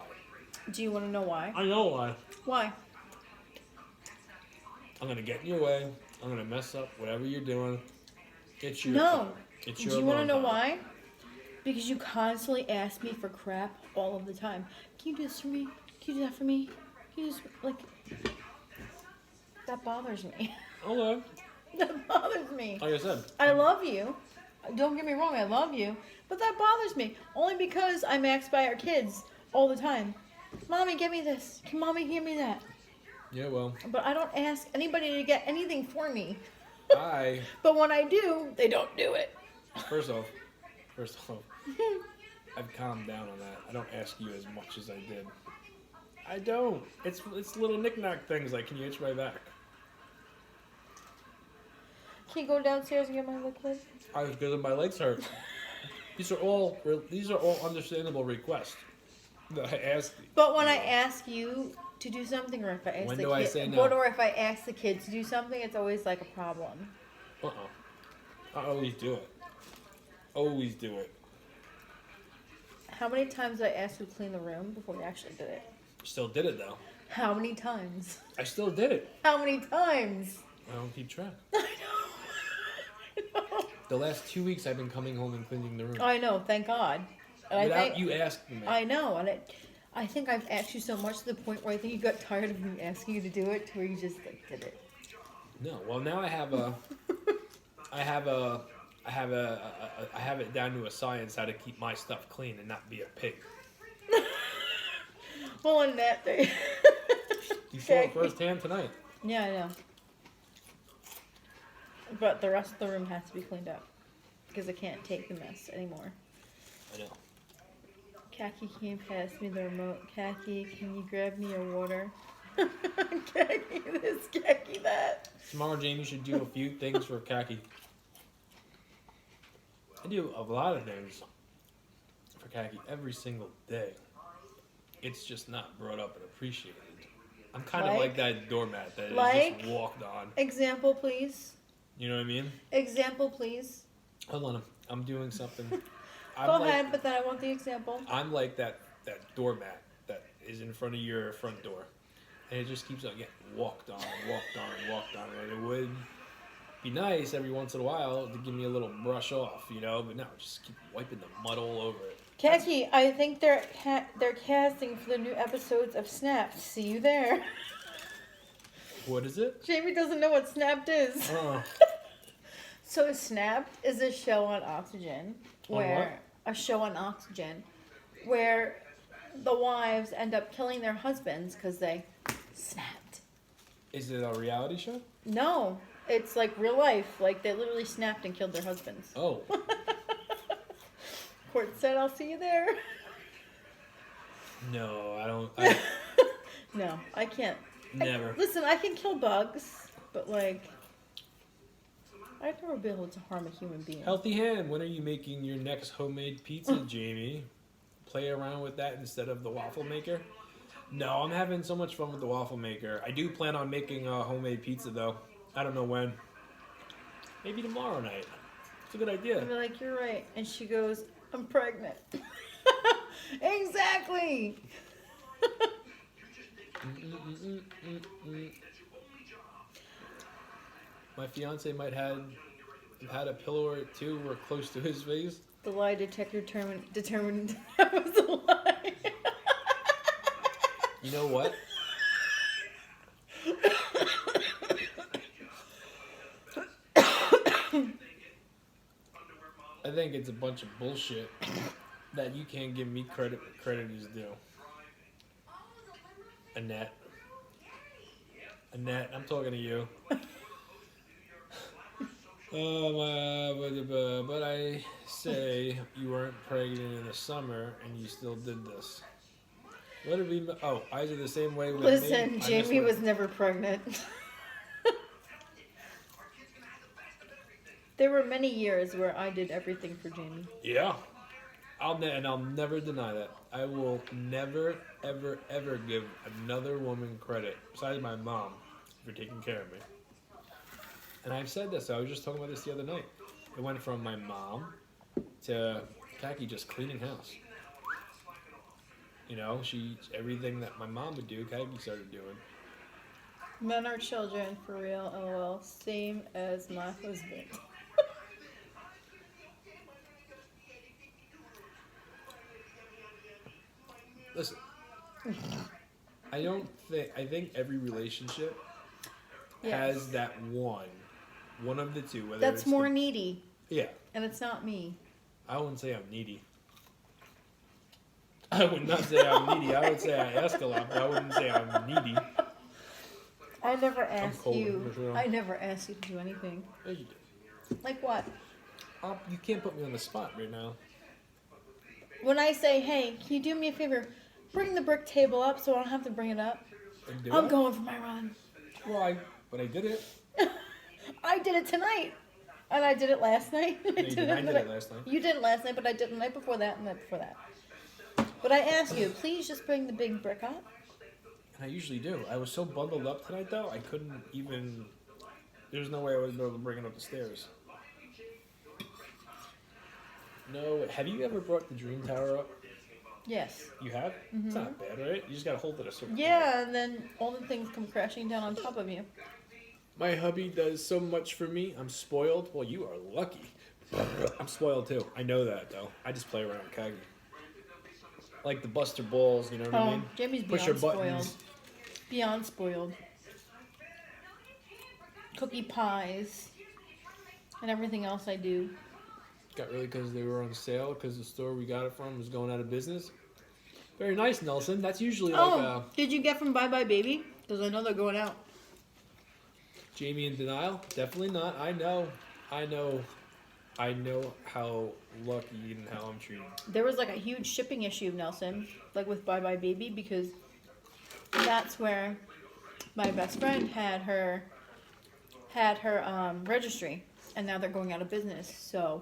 Do you want to know why? I know why. Why? I'm going to get in your way. I'm going to mess up whatever you're doing. It's your No. time. It's your Do you want to know alone time. why? Because you constantly ask me for crap all of the time. Can you do this for me? Can you do that for me? Can you just, like... That bothers me. Okay. That bothers me. Like I said. I love you. Don't get me wrong, I love you. But that bothers me. Only because I'm asked by our kids all the time. Mommy, give me this. Can Mommy give me that? Yeah, well, But I don't ask anybody to get anything for me. I... But when I do, they don't do it. First off, I've calmed down on that. I don't ask you as much as I did. I don't. It's little knick-knack things like, can you itch my back? Can you go downstairs and get my liquid? I was good and my legs hurt. These are all understandable requests that I asked you. But when I ask you to do something, or if I ask When the do I kid, say no? or if I ask the kids to do something, it's always like a problem. I always do it. Always do it. How many times did I ask you to clean the room before we actually did it? Still did it though. How many times? I still did it. How many times? I don't keep track. I know. I know. The last 2 weeks I've been coming home and cleaning the room. I know, thank God. And Without you asking me. I know, and I think I've asked you so much to the point where I think you got tired of me asking you to do it, to where you just like did it. No, well now I have it down to a science how to keep my stuff clean and not be a pig. Well, in that day. You saw it firsthand tonight. Yeah, I know. But the rest of the room has to be cleaned up because I can't take the mess anymore. I know. Khaki came past me the remote. Khaki, can you grab me a water? Khaki this, Khaki that. Tomorrow, Jamie should do a few things for Khaki. I do a lot of things for Khaki every single day. It's just not brought up and appreciated. I'm kind of like that doormat that is just walked on. Example, please. You know what I mean? Example, please. Hold on, I'm doing something. Go ahead, but then I want the example. I'm like that doormat that is in front of your front door. And it just keeps on getting walked on. And it would be nice every once in a while to give me a little brush off, you know? But no, just keep wiping the mud all over it. Khaki, I think they're casting for the new episodes of Snapped. See you there. What is it? Jamie doesn't know what Snapped is. So Snapped is a show on Oxygen where the wives end up killing their husbands because they snapped. Is it a reality show? No, it's like real life. Like they literally snapped and killed their husbands. Oh. Court said, "I'll see you there." No, I don't. No, I can't. Never. Listen, I can kill bugs, but like, I'd never be able to harm a human being. Healthy Hand, when are you making your next homemade pizza, Jamie? Play around with that instead of the waffle maker? No, I'm having so much fun with the waffle maker. I do plan on making a homemade pizza, though. I don't know when. Maybe tomorrow night. It's a good idea. I'd be like, "You're right," and she goes, "I'm pregnant." Exactly. My fiance might have had a pillow or two or close to his face. The lie detector determined that was a lie. You know what? I think it's a bunch of bullshit that you can't give me credit where credit is due. Annette, I'm talking to you. But I say you weren't pregnant in the summer and you still did this. What did we? Oh, eyes are the same way with me. Listen, Jamie was never pregnant. There were many years where I did everything for Jamie. Yeah. I'll never deny that. I will never, ever, ever give another woman credit, besides my mom, for taking care of me. And I've said this. I was just talking about this the other night. It went from my mom to Kaki just cleaning house. You know, everything that my mom would do, Kaki started doing. Men are children, for real, lol. Same as my husband. Listen, I think every relationship has that one of the two. Whether that's more needy. Yeah. And it's not me. I wouldn't say I'm needy. I would not say I'm needy. I would say I ask a lot, but I wouldn't say I'm needy. I never asked you. I never asked you to do anything. Yeah, you did. Like what? You can't put me on the spot right now. When I say, hey, can you do me a favor? Bring the brick table up so I don't have to bring it up. I'm going for my run. Well, but I did it. I did it tonight. And I did it last night. I did it last night. You did it last night, but I did it the night before that and the night before that. But I asked you, please just bring the big brick up. And I usually do. I was so bundled up tonight, though, I couldn't even... There's no way I would be able to bring it up the stairs. No, have you ever brought the Dream Tower up? Yes. You have? Mm-hmm. It's not bad, right? You just gotta hold it a certain way. And then all the things come crashing down on top of you. My hubby does so much for me. I'm spoiled. Well, you are lucky. I'm spoiled, too. I know that, though. I just play around with Kagi. Like the Buster Balls, you know what I mean? Jamie's Push beyond your buttons. spoiled. Beyond spoiled. Cookie pies. And everything else I do. Got really because they were on sale because the store we got it from was going out of business. Very nice, Nelson. That's usually did you get from Bye Bye Baby? Because I know they're going out. Jamie in denial? Definitely not. I know how lucky and how I'm treated. There was like a huge shipping issue, Nelson, like with Bye Bye Baby, because that's where my best friend had her registry, and now they're going out of business. So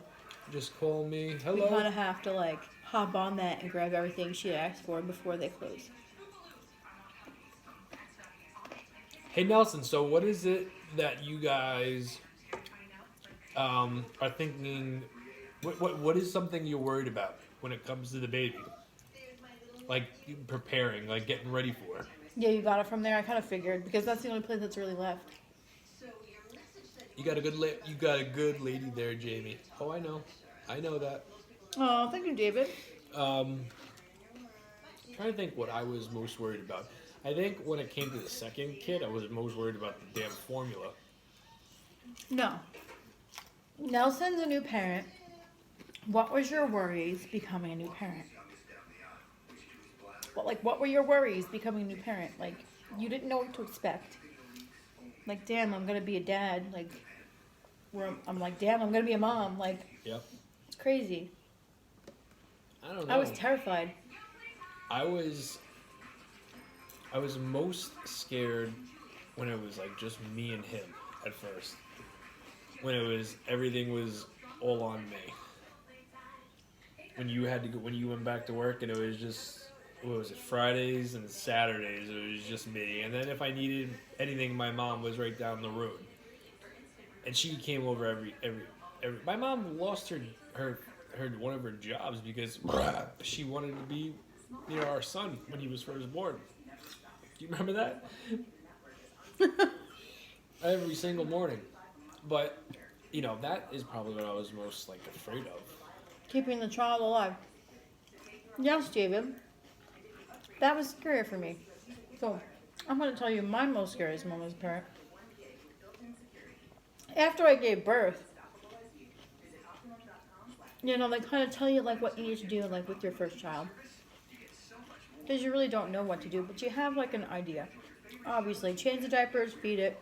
just call me. Hello. We kind of have to like hop on that and grab everything she asked for before they close. Hey Nelson, so what is it that you guys are thinking? What is something you're worried about when it comes to the baby? Like preparing, like getting ready for. Yeah, you got it from there. I kind of figured because that's the only place that's really left. You got a good lady there, Jamie. Oh, I know that. Oh, thank you, David. Trying to think what I was most worried about. I think when it came to the second kid, I was most worried about the damn formula. No. Nelson's a new parent. What was your worries becoming a new parent? What were your worries becoming a new parent? Like, you didn't know what to expect. Like, damn, I'm going to be a dad. Like, I'm like, damn, I'm going to be a mom. Like, yep. It's crazy. I don't know. I was terrified. I was most scared when it was like just me and him at first. When everything was all on me. When you went back to work and it was just, what was it, Fridays and Saturdays, it was just me. And then if I needed anything, my mom was right down the road. And she came over every my mom lost her one of her jobs because she wanted to be, our son when he was first born. you remember that? Every single morning. But, that is probably what I was most, afraid of. Keeping the child alive. Yes, David. That was scary for me. So, I'm going to tell you my most scariest moment as a parent. After I gave birth, they kind of tell you, what you need to do, with your first child. Because you really don't know what to do, but you have, an idea. Obviously, change the diapers, feed it.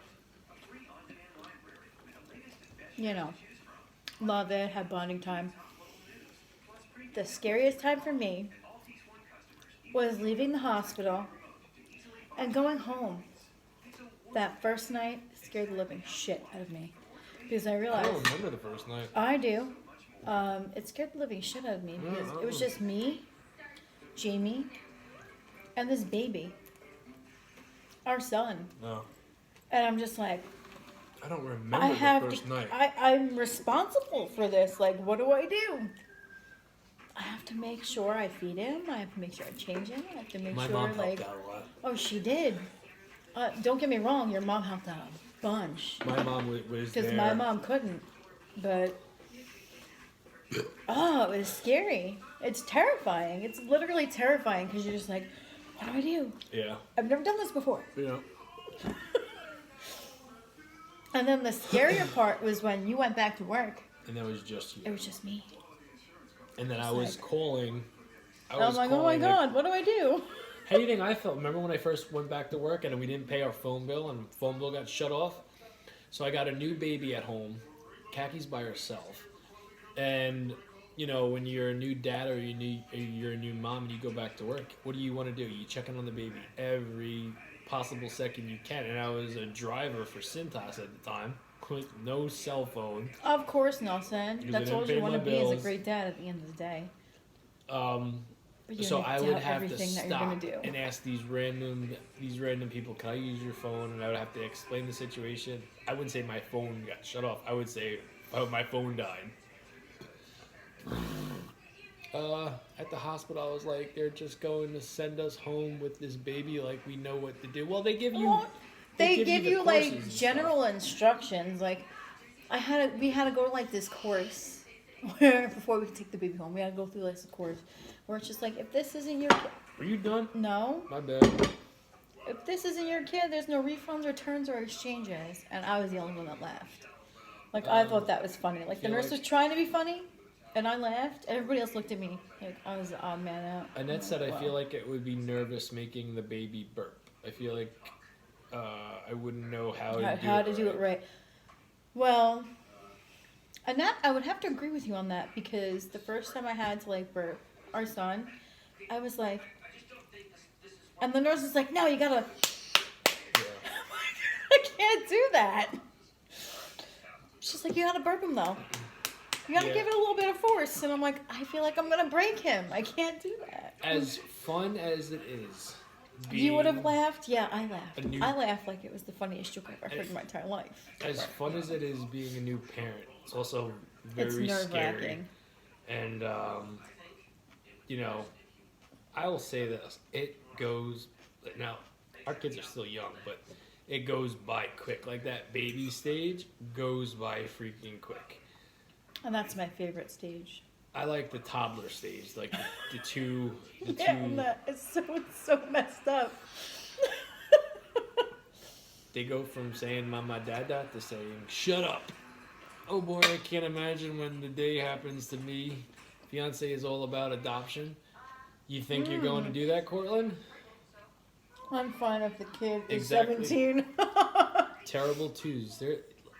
Love it, have bonding time. The scariest time for me was leaving the hospital and going home. That first night scared the living shit out of me. Because I realized... I don't remember the first night. I do. It scared the living shit out of me. Because it was just me, Jamie, and this baby. Our son. No. And I'm just like... I don't remember the first night. I'm responsible for this. What do I do? I have to make sure I feed him. I have to make sure I change him. I have to make My sure, mom helped out a lot. Oh, she did. Don't get me wrong. Your mom helped out a bunch. My mom was there. Because my mom couldn't. But, it was scary. It's terrifying. It's literally terrifying because you're just like, what do I do? Yeah. I've never done this before. Yeah. And then the scarier part was when you went back to work. And that was just you. It was just me. And then I was calling. I'm like, oh my God, what do I do? Anything I felt. Remember when I first went back to work and we didn't pay our phone bill and phone bill got shut off? So I got a new baby at home. Kaki's by herself. And, when you're a new dad or you're a new mom and you go back to work, what do you want to do? You check in on the baby every possible second you can. And I was a driver for Cintas at the time with no cell phone. Of course, Nelson. That's all you want to be as a bills. great dad at the end of the day. So I would have to stop and ask these random people, can I use your phone? And I would have to explain the situation. I wouldn't say my phone got shut off. I would say, my phone died. At the hospital, I was like, they're just going to send us home with this baby. We know what to do. Well, they give you... Well, they give you general stuff. instructions. We had to go to this course where before we could take the baby home, we had to go through this course where it's just if this isn't your kid... Are you done? No. My bad. If this isn't your kid, there's no refunds, returns, or exchanges. And I was the only one that laughed. I thought that was funny. The nurse was trying to be funny, and I laughed. And everybody else looked at me I was the odd man out. Annette said, I feel like it would be nervous making the baby burp. I feel like I wouldn't know how to do it right. Well, Annette, I would have to agree with you on that because the first time I had to burp our son, I was like, and the nurse was like, no, you gotta. Yeah. I can't do that. She's like, you gotta burp him though. You gotta give it a little bit of force. And I'm like, I feel like I'm gonna break him. I can't do that. As fun as it is. You would have laughed? Yeah, I laughed. I laughed like it was the funniest joke I've ever heard in my entire life. As fun as it is being a new parent, it's also very nerve-wracking. And, I will say this. It goes... Now, our kids are still young, but it goes by quick. That baby stage goes by freaking quick. And that's my favorite stage. I like the toddler stage, the two. It's so messed up. They go from saying "mama, dada" to saying "shut up." Oh boy, I can't imagine when the day happens to me. Fiance is all about adoption. You think you're going to do that, Cortland? I'm fine if the kid is Exactly. 17. Terrible twos.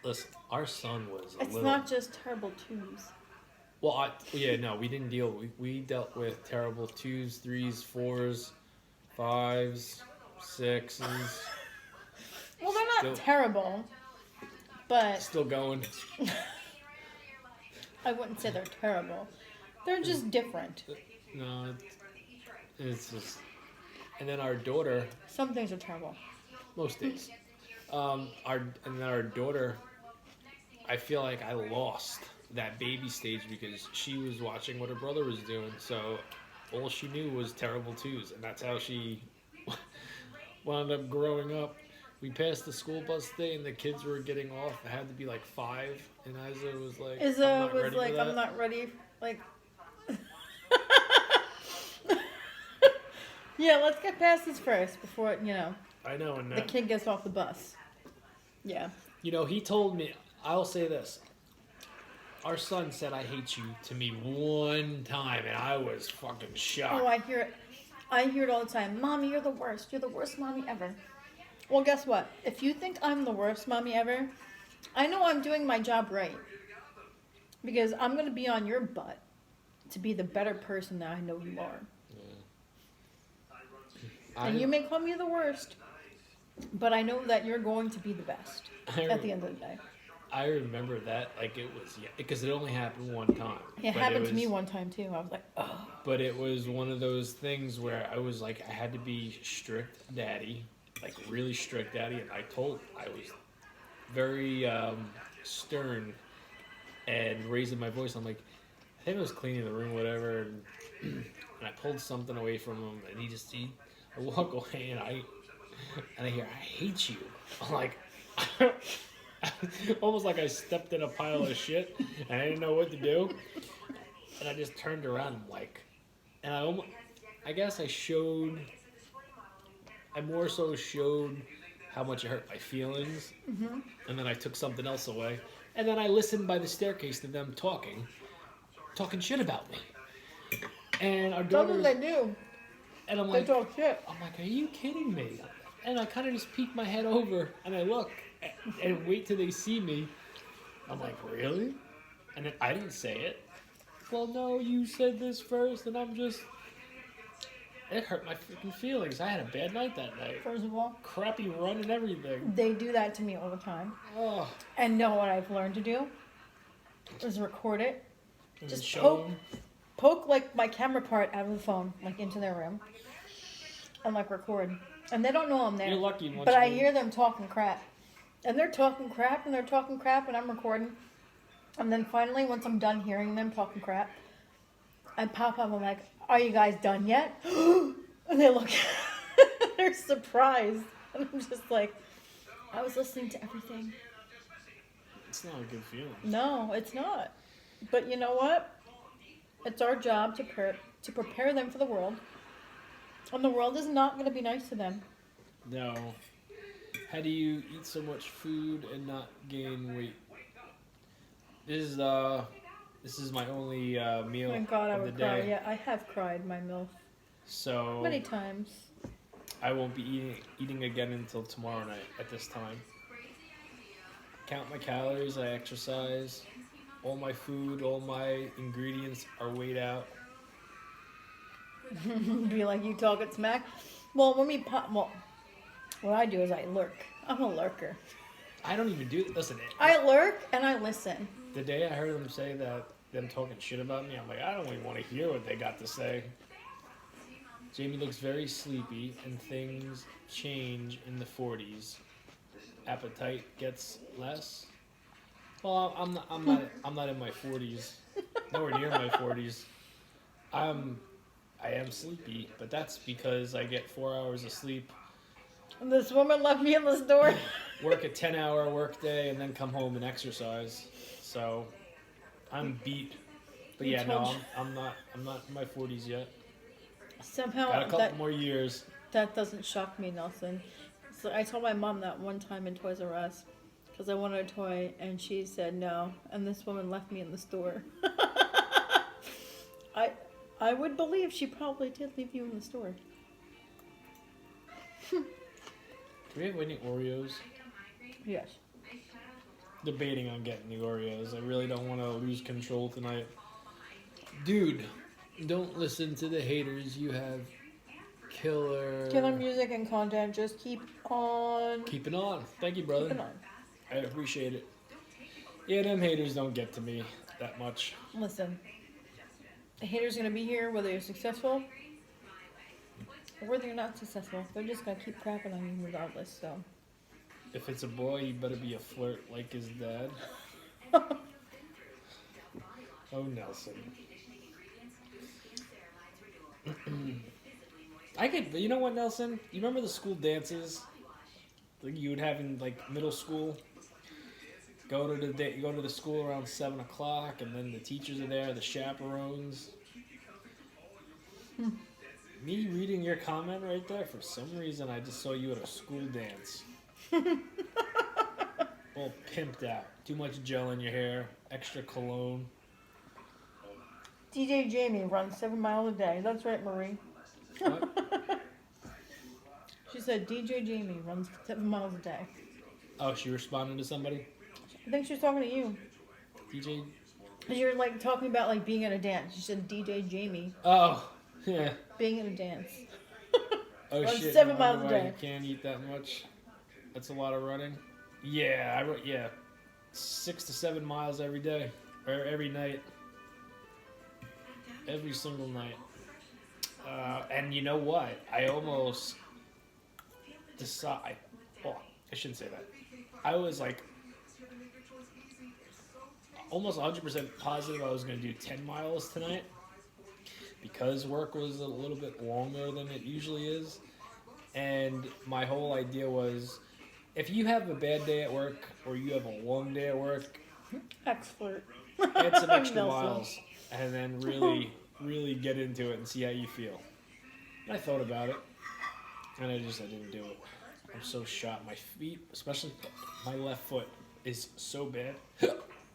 Listen, our son was It's not just terrible twos. Well, we didn't deal. We dealt with terrible 2s, 3s, 4s, 5s, 6s. Well, they're not terrible, but Still going. I wouldn't say they're terrible. They're just different. No, it's just. And then our daughter. Some things are terrible. Most days. Our daughter. I feel like I lost that baby stage because she was watching what her brother was doing, so all she knew was terrible twos, and that's how she wound up growing up. We passed the school bus day and the kids were getting off. It had to be like 5, and Isa was like, "I'm not ready for that." I'm not ready. Like, yeah, let's get past this first before I know, and the kid gets off the bus. Yeah. he told me. I'll say this. Our son said, "I hate you" to me one time, and I was fucking shocked. Oh, I hear it. I hear it all the time. Mommy, you're the worst. You're the worst mommy ever. Well, guess what? If you think I'm the worst mommy ever, I know I'm doing my job right. Because I'm going to be on your butt to be the better person that I know you are. Yeah. And you may call me the worst, but I know that you're going to be the best at the end of the day. I remember that like it was, because it only happened one time. It happened to me one time too. I was like, oh. But it was one of those things where I was like, I had to be strict daddy, like really strict daddy. And I was very stern and raising my voice. I'm like, I think I was cleaning the room, whatever, and I pulled something away from him, and I walk away, and I hear, "I hate you." I'm like, almost like I stepped in a pile of shit, and I didn't know what to do, and I just turned around, and I guess I more so showed how much it hurt my feelings, and then I took something else away. And then I listened by the staircase to them talking shit about me. And our daughter, they do. And I'm they like, talk shit. I'm like, are you kidding me? And I kind of just peek my head over and I look and wait till they see me. I'm like, really? And then I didn't say it. Well, no, you said this first, and it hurt my freaking feelings. I had a bad night that night. First of all, crappy run and everything. They do that to me all the time. Oh. And know what I've learned to do is record it. Just poke like my camera part out of the phone, like into their room, and like record. And they don't know I'm there. You're lucky. But I hear them talking crap, and they're talking crap, and I'm recording. And then finally, once I'm done hearing them talking crap, I pop up. I'm like, "Are you guys done yet?" And they look, they're surprised, and I'm just like, I was listening to everything. It's not a good feeling. No, it's not. But you know what? It's our job to prepare them for the world. And the world is not going to be nice to them. No. How do you eat so much food and not gain weight? This is my only meal Thank God, I of the would day. cry. Yeah, I have cried my MILF. So many times. I won't be eating again until tomorrow night at this time. Count my calories, I exercise. All my food, all my ingredients are weighed out. Be like you talking smack. Well, what I do is I lurk. I'm a lurker. I don't even do it. Listen, I lurk and I listen. The day I heard them say that, them talking shit about me, I'm like, I don't even want to hear what they got to say. Jamie looks very sleepy, and things change in the 40s. Appetite gets less. Well, I'm not in my 40s. Nowhere near my 40s. I am sleepy, but that's because I get 4 hours of sleep. And this woman left me in the store. Work a 10-hour work day and then come home and exercise. So I'm beat. But yeah, no, I'm not in my 40s yet. Somehow got a couple more years. That doesn't shock me, Nelson. So I told my mom that one time in Toys R Us because I wanted a toy, and she said no, and this woman left me in the store. I would believe she probably did leave you in the store. Do we have any Oreos? Yes. Debating on getting the Oreos. I really don't want to lose control tonight. Dude, don't listen to the haters. You have killer music and content. Just keep on. Keep it on. Thank you, brother. Keep it on. I appreciate it. Yeah, them haters don't get to me that much. Listen, the haters are going to be here whether you're successful or whether you're not successful. They're just going to keep crapping on you regardless, so. If it's a boy, you better be a flirt like his dad. Oh, Nelson. I could, you know what, Nelson? You remember the school dances like you would have in like middle school? Go to the school around 7 o'clock, and then the teachers are there, the chaperones. Me reading your comment right there, for some reason I just saw you at a school dance. All pimped out. Too much gel in your hair, extra cologne. DJ Jamie runs 7 miles a day. That's right, Marie. What? She said DJ Jamie runs 7 miles a day. Oh, she responded to somebody? I think she was talking to you. DJ? You're like talking about like being at a dance. She said DJ Jamie Oh, yeah. being at a dance. Oh, Runs shit. 7 I miles a wonder why day. you can't eat that much. That's a lot of running. Yeah, 6 to 7 miles every day. Or every night. Every single night. And you know what? I almost decide. Well, I shouldn't say that. I was like almost 100% positive I was going to do 10 miles tonight because work was a little bit longer than it usually is. And my whole idea was if you have a bad day at work or you have a long day at work, Ex-flirt. add some extra Nelson. miles and then really get into it and see how you feel. And I thought about it, and I didn't do it. I'm so shot. My feet, especially my left foot, is so bad.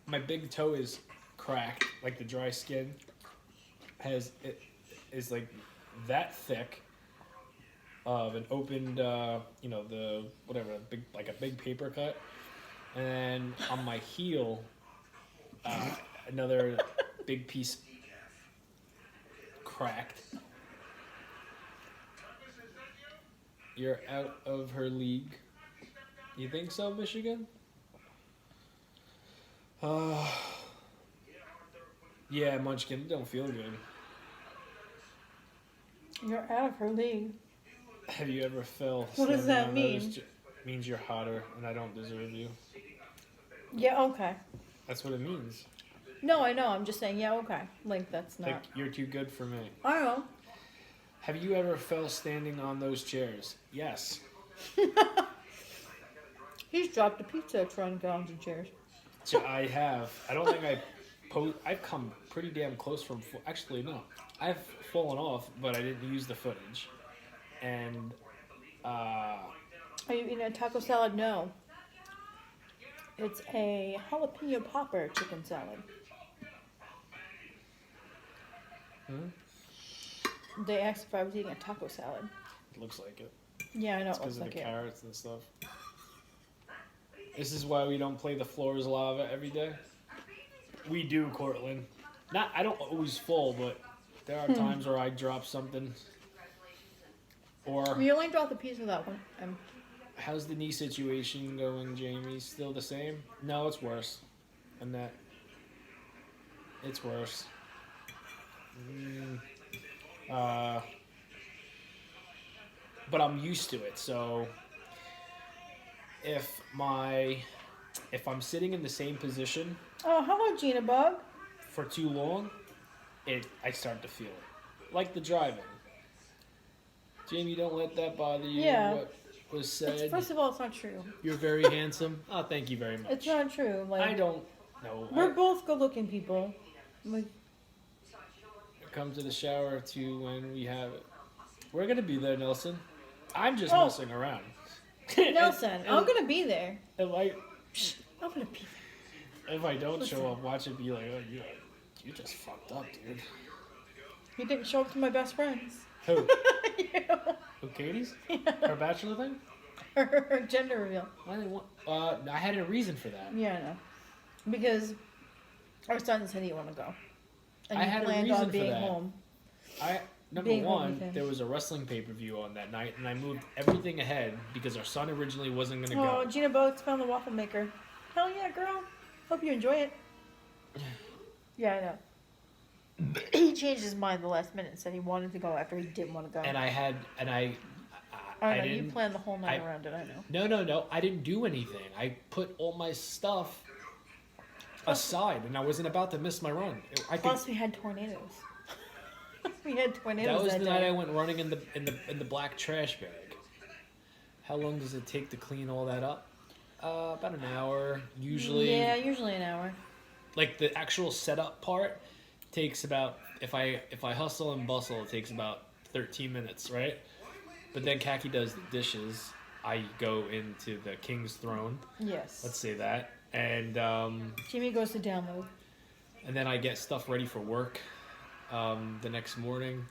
My big toe is cracked, like the dry skin is like that thick of an opened, a big paper cut, and then on my heel, another big piece cracked. You're out of her league. You think so, Michigan? Yeah, Munchkin, it don't feel good. You're out of her league. Have you ever fell? What does that mean? Means you're hotter and I don't deserve you. Yeah, okay. That's what it means. No, I know. I'm just saying, yeah, okay. Like, that's not... Like, you're too good for me. I don't know. Have you ever fell standing on those chairs? Yes. He's dropped a pizza trying to get onto chairs. I have. I don't think I've come pretty damn close from... Actually, no. I've fallen off, but I didn't use the footage. And, Are you eating a taco salad? No. It's a jalapeno popper chicken salad. They asked if I was eating a taco salad. It looks like it. Yeah, I know. It's It because looks of the like it. carrots and stuff. This is why we don't play the floor is lava every day. We do, Cortland. I don't always fall, but there are times where I drop something. Or We only dropped the pizza that one. how's the knee situation going, Jamie? Still the same? No, it's worse. And that it's worse. But I'm used to it, so if I'm sitting in the same position Oh, hello, Gina Bug. for too long, I start to feel it. Like the driving. Jamie, don't let that bother you. Yeah. What was said. First of all, it's not true. You're very handsome. Oh, thank you very much. It's not true. Like, I don't know. We're both good-looking people. Like, Come to the shower too when we have it. We're gonna be there, Nelson. I'm just Oh. messing around. Nelson, I'm gonna be there. If I'm gonna be there. I don't Listen. show up, watch it be like, oh, you just fucked up, dude. You didn't show up to my best friends. Who? You. Who? Katie's? Her bachelor thing? Her gender reveal. Why they want? I had a reason for that. Yeah, I know. Because our son said he wanted to go. And I he had a planned reason on for being that. home. Number Being home one, with him. there was a wrestling pay-per-view on that night, and I moved everything ahead because our son originally wasn't gonna Oh, go. Gina Boats found the waffle maker. Hell yeah, girl. Hope you enjoy it. Yeah, I know. He changed his mind the last minute and said he wanted to go after he didn't want to go. And I I know, you didn't. planned the whole night around it, I know. No. I didn't do anything. I put all my stuff aside, and I wasn't about to miss my run. I could, Plus, we had tornadoes. We had tornadoes That was the night day. I went running in the black trash bag. How long does it take to clean all that up? About an hour, usually. Yeah, usually an hour. Like the actual setup part takes about, if I hustle and bustle, it takes about 13 minutes, right? But then Kaki does the dishes. I go into the king's throne. Yes. Let's say that. And Jimmy goes to download. and then I get stuff ready for work the next morning.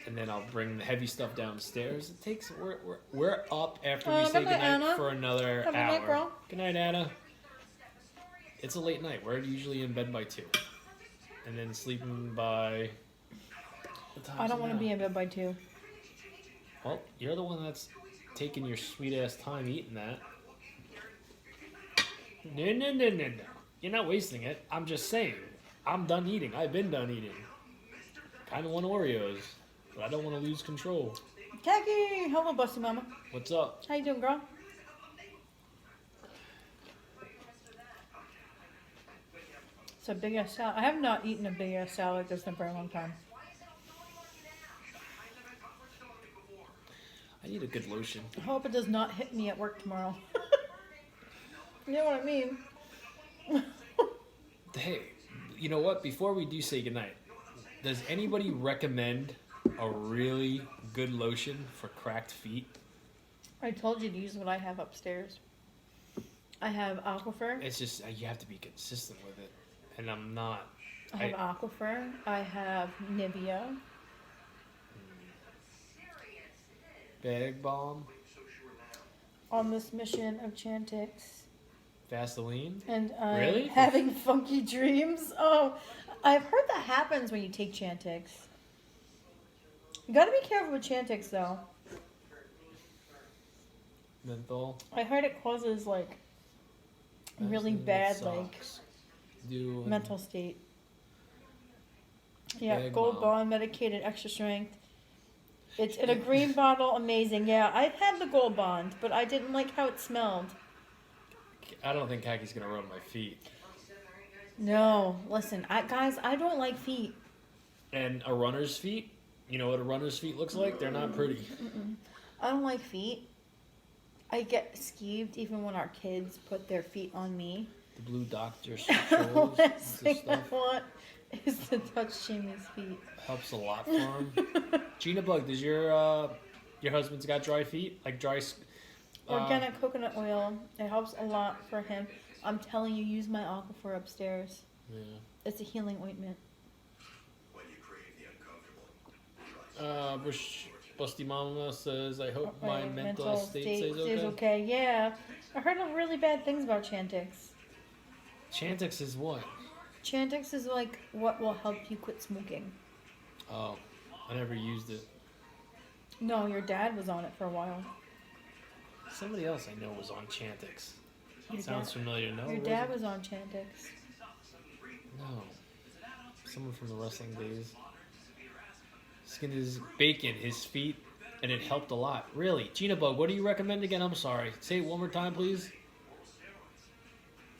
And then I'll bring the heavy stuff downstairs. It takes we're up after we say good night, goodnight Anna. for another Have a hour. good night, girl. Good night, Anna. It's a late night. We're usually in bed by 2, and then sleeping by. I don't want to be in bed by 2. Well, you're the one that's taking your sweet ass time eating that. No. You're not wasting it. I'm just saying. I'm done eating. I've been done eating. Kind of want Oreos, but I don't want to lose control. Kaki! Hello, Busty Mama. What's up? How you doing, girl? It's a big ass salad. I have not eaten a big ass salad like this in a very long time. I need a good lotion. I hope it does not hit me at work tomorrow. You know what I mean? Hey, you know what? Before we do say goodnight, does anybody recommend a really good lotion for cracked feet? I told you to use what I have upstairs. I have Aquifer. It's just you have to be consistent with it, and I'm not. I have Aquifer. I have Nivea. Bag balm, On this mission of Chantix. Vaseline. And I'm Really? having funky dreams. Oh, I've heard that happens when you take Chantix. You gotta be careful with Chantix, though. Menthol. I heard it causes, like, really Vaseline bad, with like, socks. Do mental state. Yeah, Bag Gold Balm. Bond, medicated, extra strength. It's in a green bottle, amazing. Yeah, I've had the Gold Bond, but I didn't like how it smelled. I don't think Kaki's gonna rub my feet. No, listen, guys, I don't like feet. And a runner's feet. You know what a runner's feet looks like? They're not pretty. I don't like feet. I get skeeved even when our kids put their feet on me. The blue doctor The shows last thing I stuff. want is to touch Jimmy's feet. Helps a lot for him. Gina Bug, does your husband's got dry feet? Like dry. Organic coconut oil. It helps a lot for him. I'm telling you, use my Aquifer upstairs. Yeah. It's a healing ointment. Busty Mama says, I hope my mental state stays is okay. okay. Yeah, I heard really bad things about Chantix. Chantix is what? Chantix is like what will help you quit smoking. Oh, I never used it. No, your dad was on it for a while. Somebody else I know was on Chantix. Your Sounds dad- familiar. No, Your it dad wasn't. was on Chantix. No. Someone from the wrestling days. Skinned his bacon, his feet, and it helped a lot. Really? Gina Bug, what do you recommend again? I'm sorry. Say it one more time, please.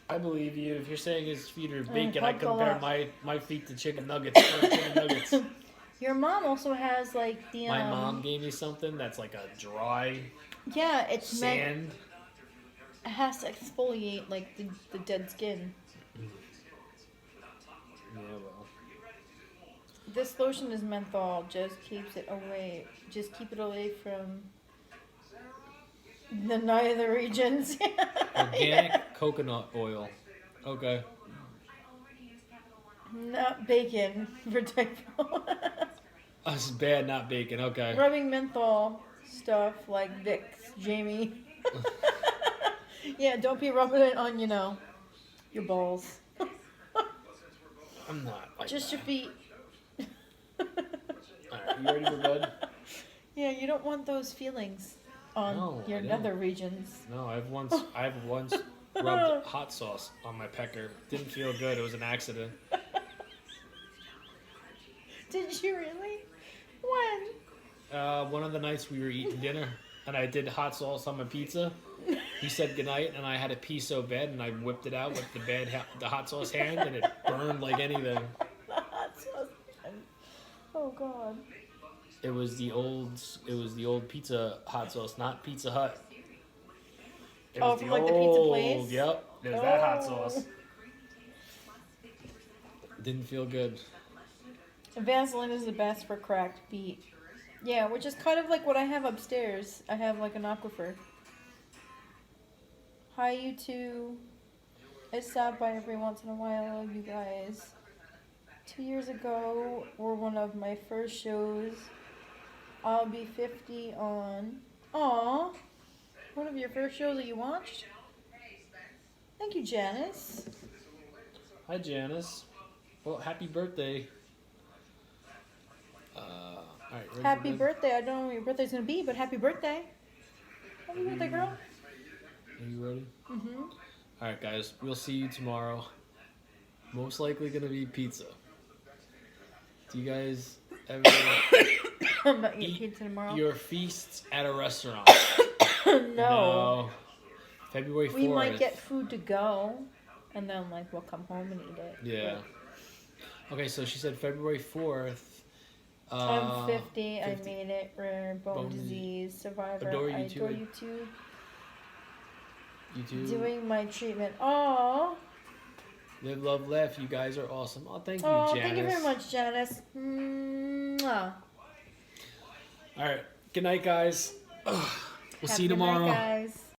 I believe you. If you're saying his feet are bacon, I helped a compare lot. my feet to chicken nuggets. Chicken nuggets. Your mom also has like the My mom gave me something that's like a dry Yeah, it's meant. sand. It has to exfoliate like the dead skin. Yeah, well. This lotion is menthol. Just keeps it away. Just keep it away from the neither regions. Organic coconut oil. Okay. Not bacon for typo. That's bad, not bacon. Okay. Rubbing menthol stuff like Vicks, Jamie. Yeah, don't be rubbing it on, your balls. I'm not. Like Just that. your feet. Alright, you ready for bed? Yeah, you don't want those feelings on No, your I don't. nether regions. No, I've once rubbed hot sauce on my pecker. Didn't feel good. It was an accident. Did you really? When? One of the nights we were eating dinner, and I did hot sauce on my pizza. He said goodnight, and I had to pee so bad, and I whipped it out with the hot sauce hand, and it burned like anything. The hot sauce. Oh God. It was the old pizza hot sauce, not Pizza Hut. It Oh, was from like the pizza place? Yep, there's that hot Oh. sauce. Didn't feel good. Vaseline is the best for cracked feet. Yeah, which is kind of like what I have upstairs. I have like an aquifer. Hi, you two. I stop by every once in a while, you guys. 2 years ago were one of my first shows. I'll be 50 on. Aw. One of your first shows that you watched? Thank you, Janice. Hi, Janice. Well, happy birthday. All right. Happy birthday. I don't know when your birthday's going to be, but happy birthday. Happy birthday, girl. Are you ready? Mm-hmm. All right, guys. We'll see you tomorrow. Most likely going to be pizza. Do you guys ever I'm about to eat eat pizza tomorrow. your feasts at a restaurant? No. February 4th. We might get food to go, and then like we'll come home and eat it. Yeah. Okay, so she said February 4th. I'm 50. I made it. Rare bone disease survivor. Adore I you too. adore you too. You too. Doing my treatment. Oh. Live, love, laugh. You guys are awesome. Oh, thank you, Oh, Janice. thank you very much, Janice. Mwah. All right. Good night, guys. We'll see you Have a good night, tomorrow. guys.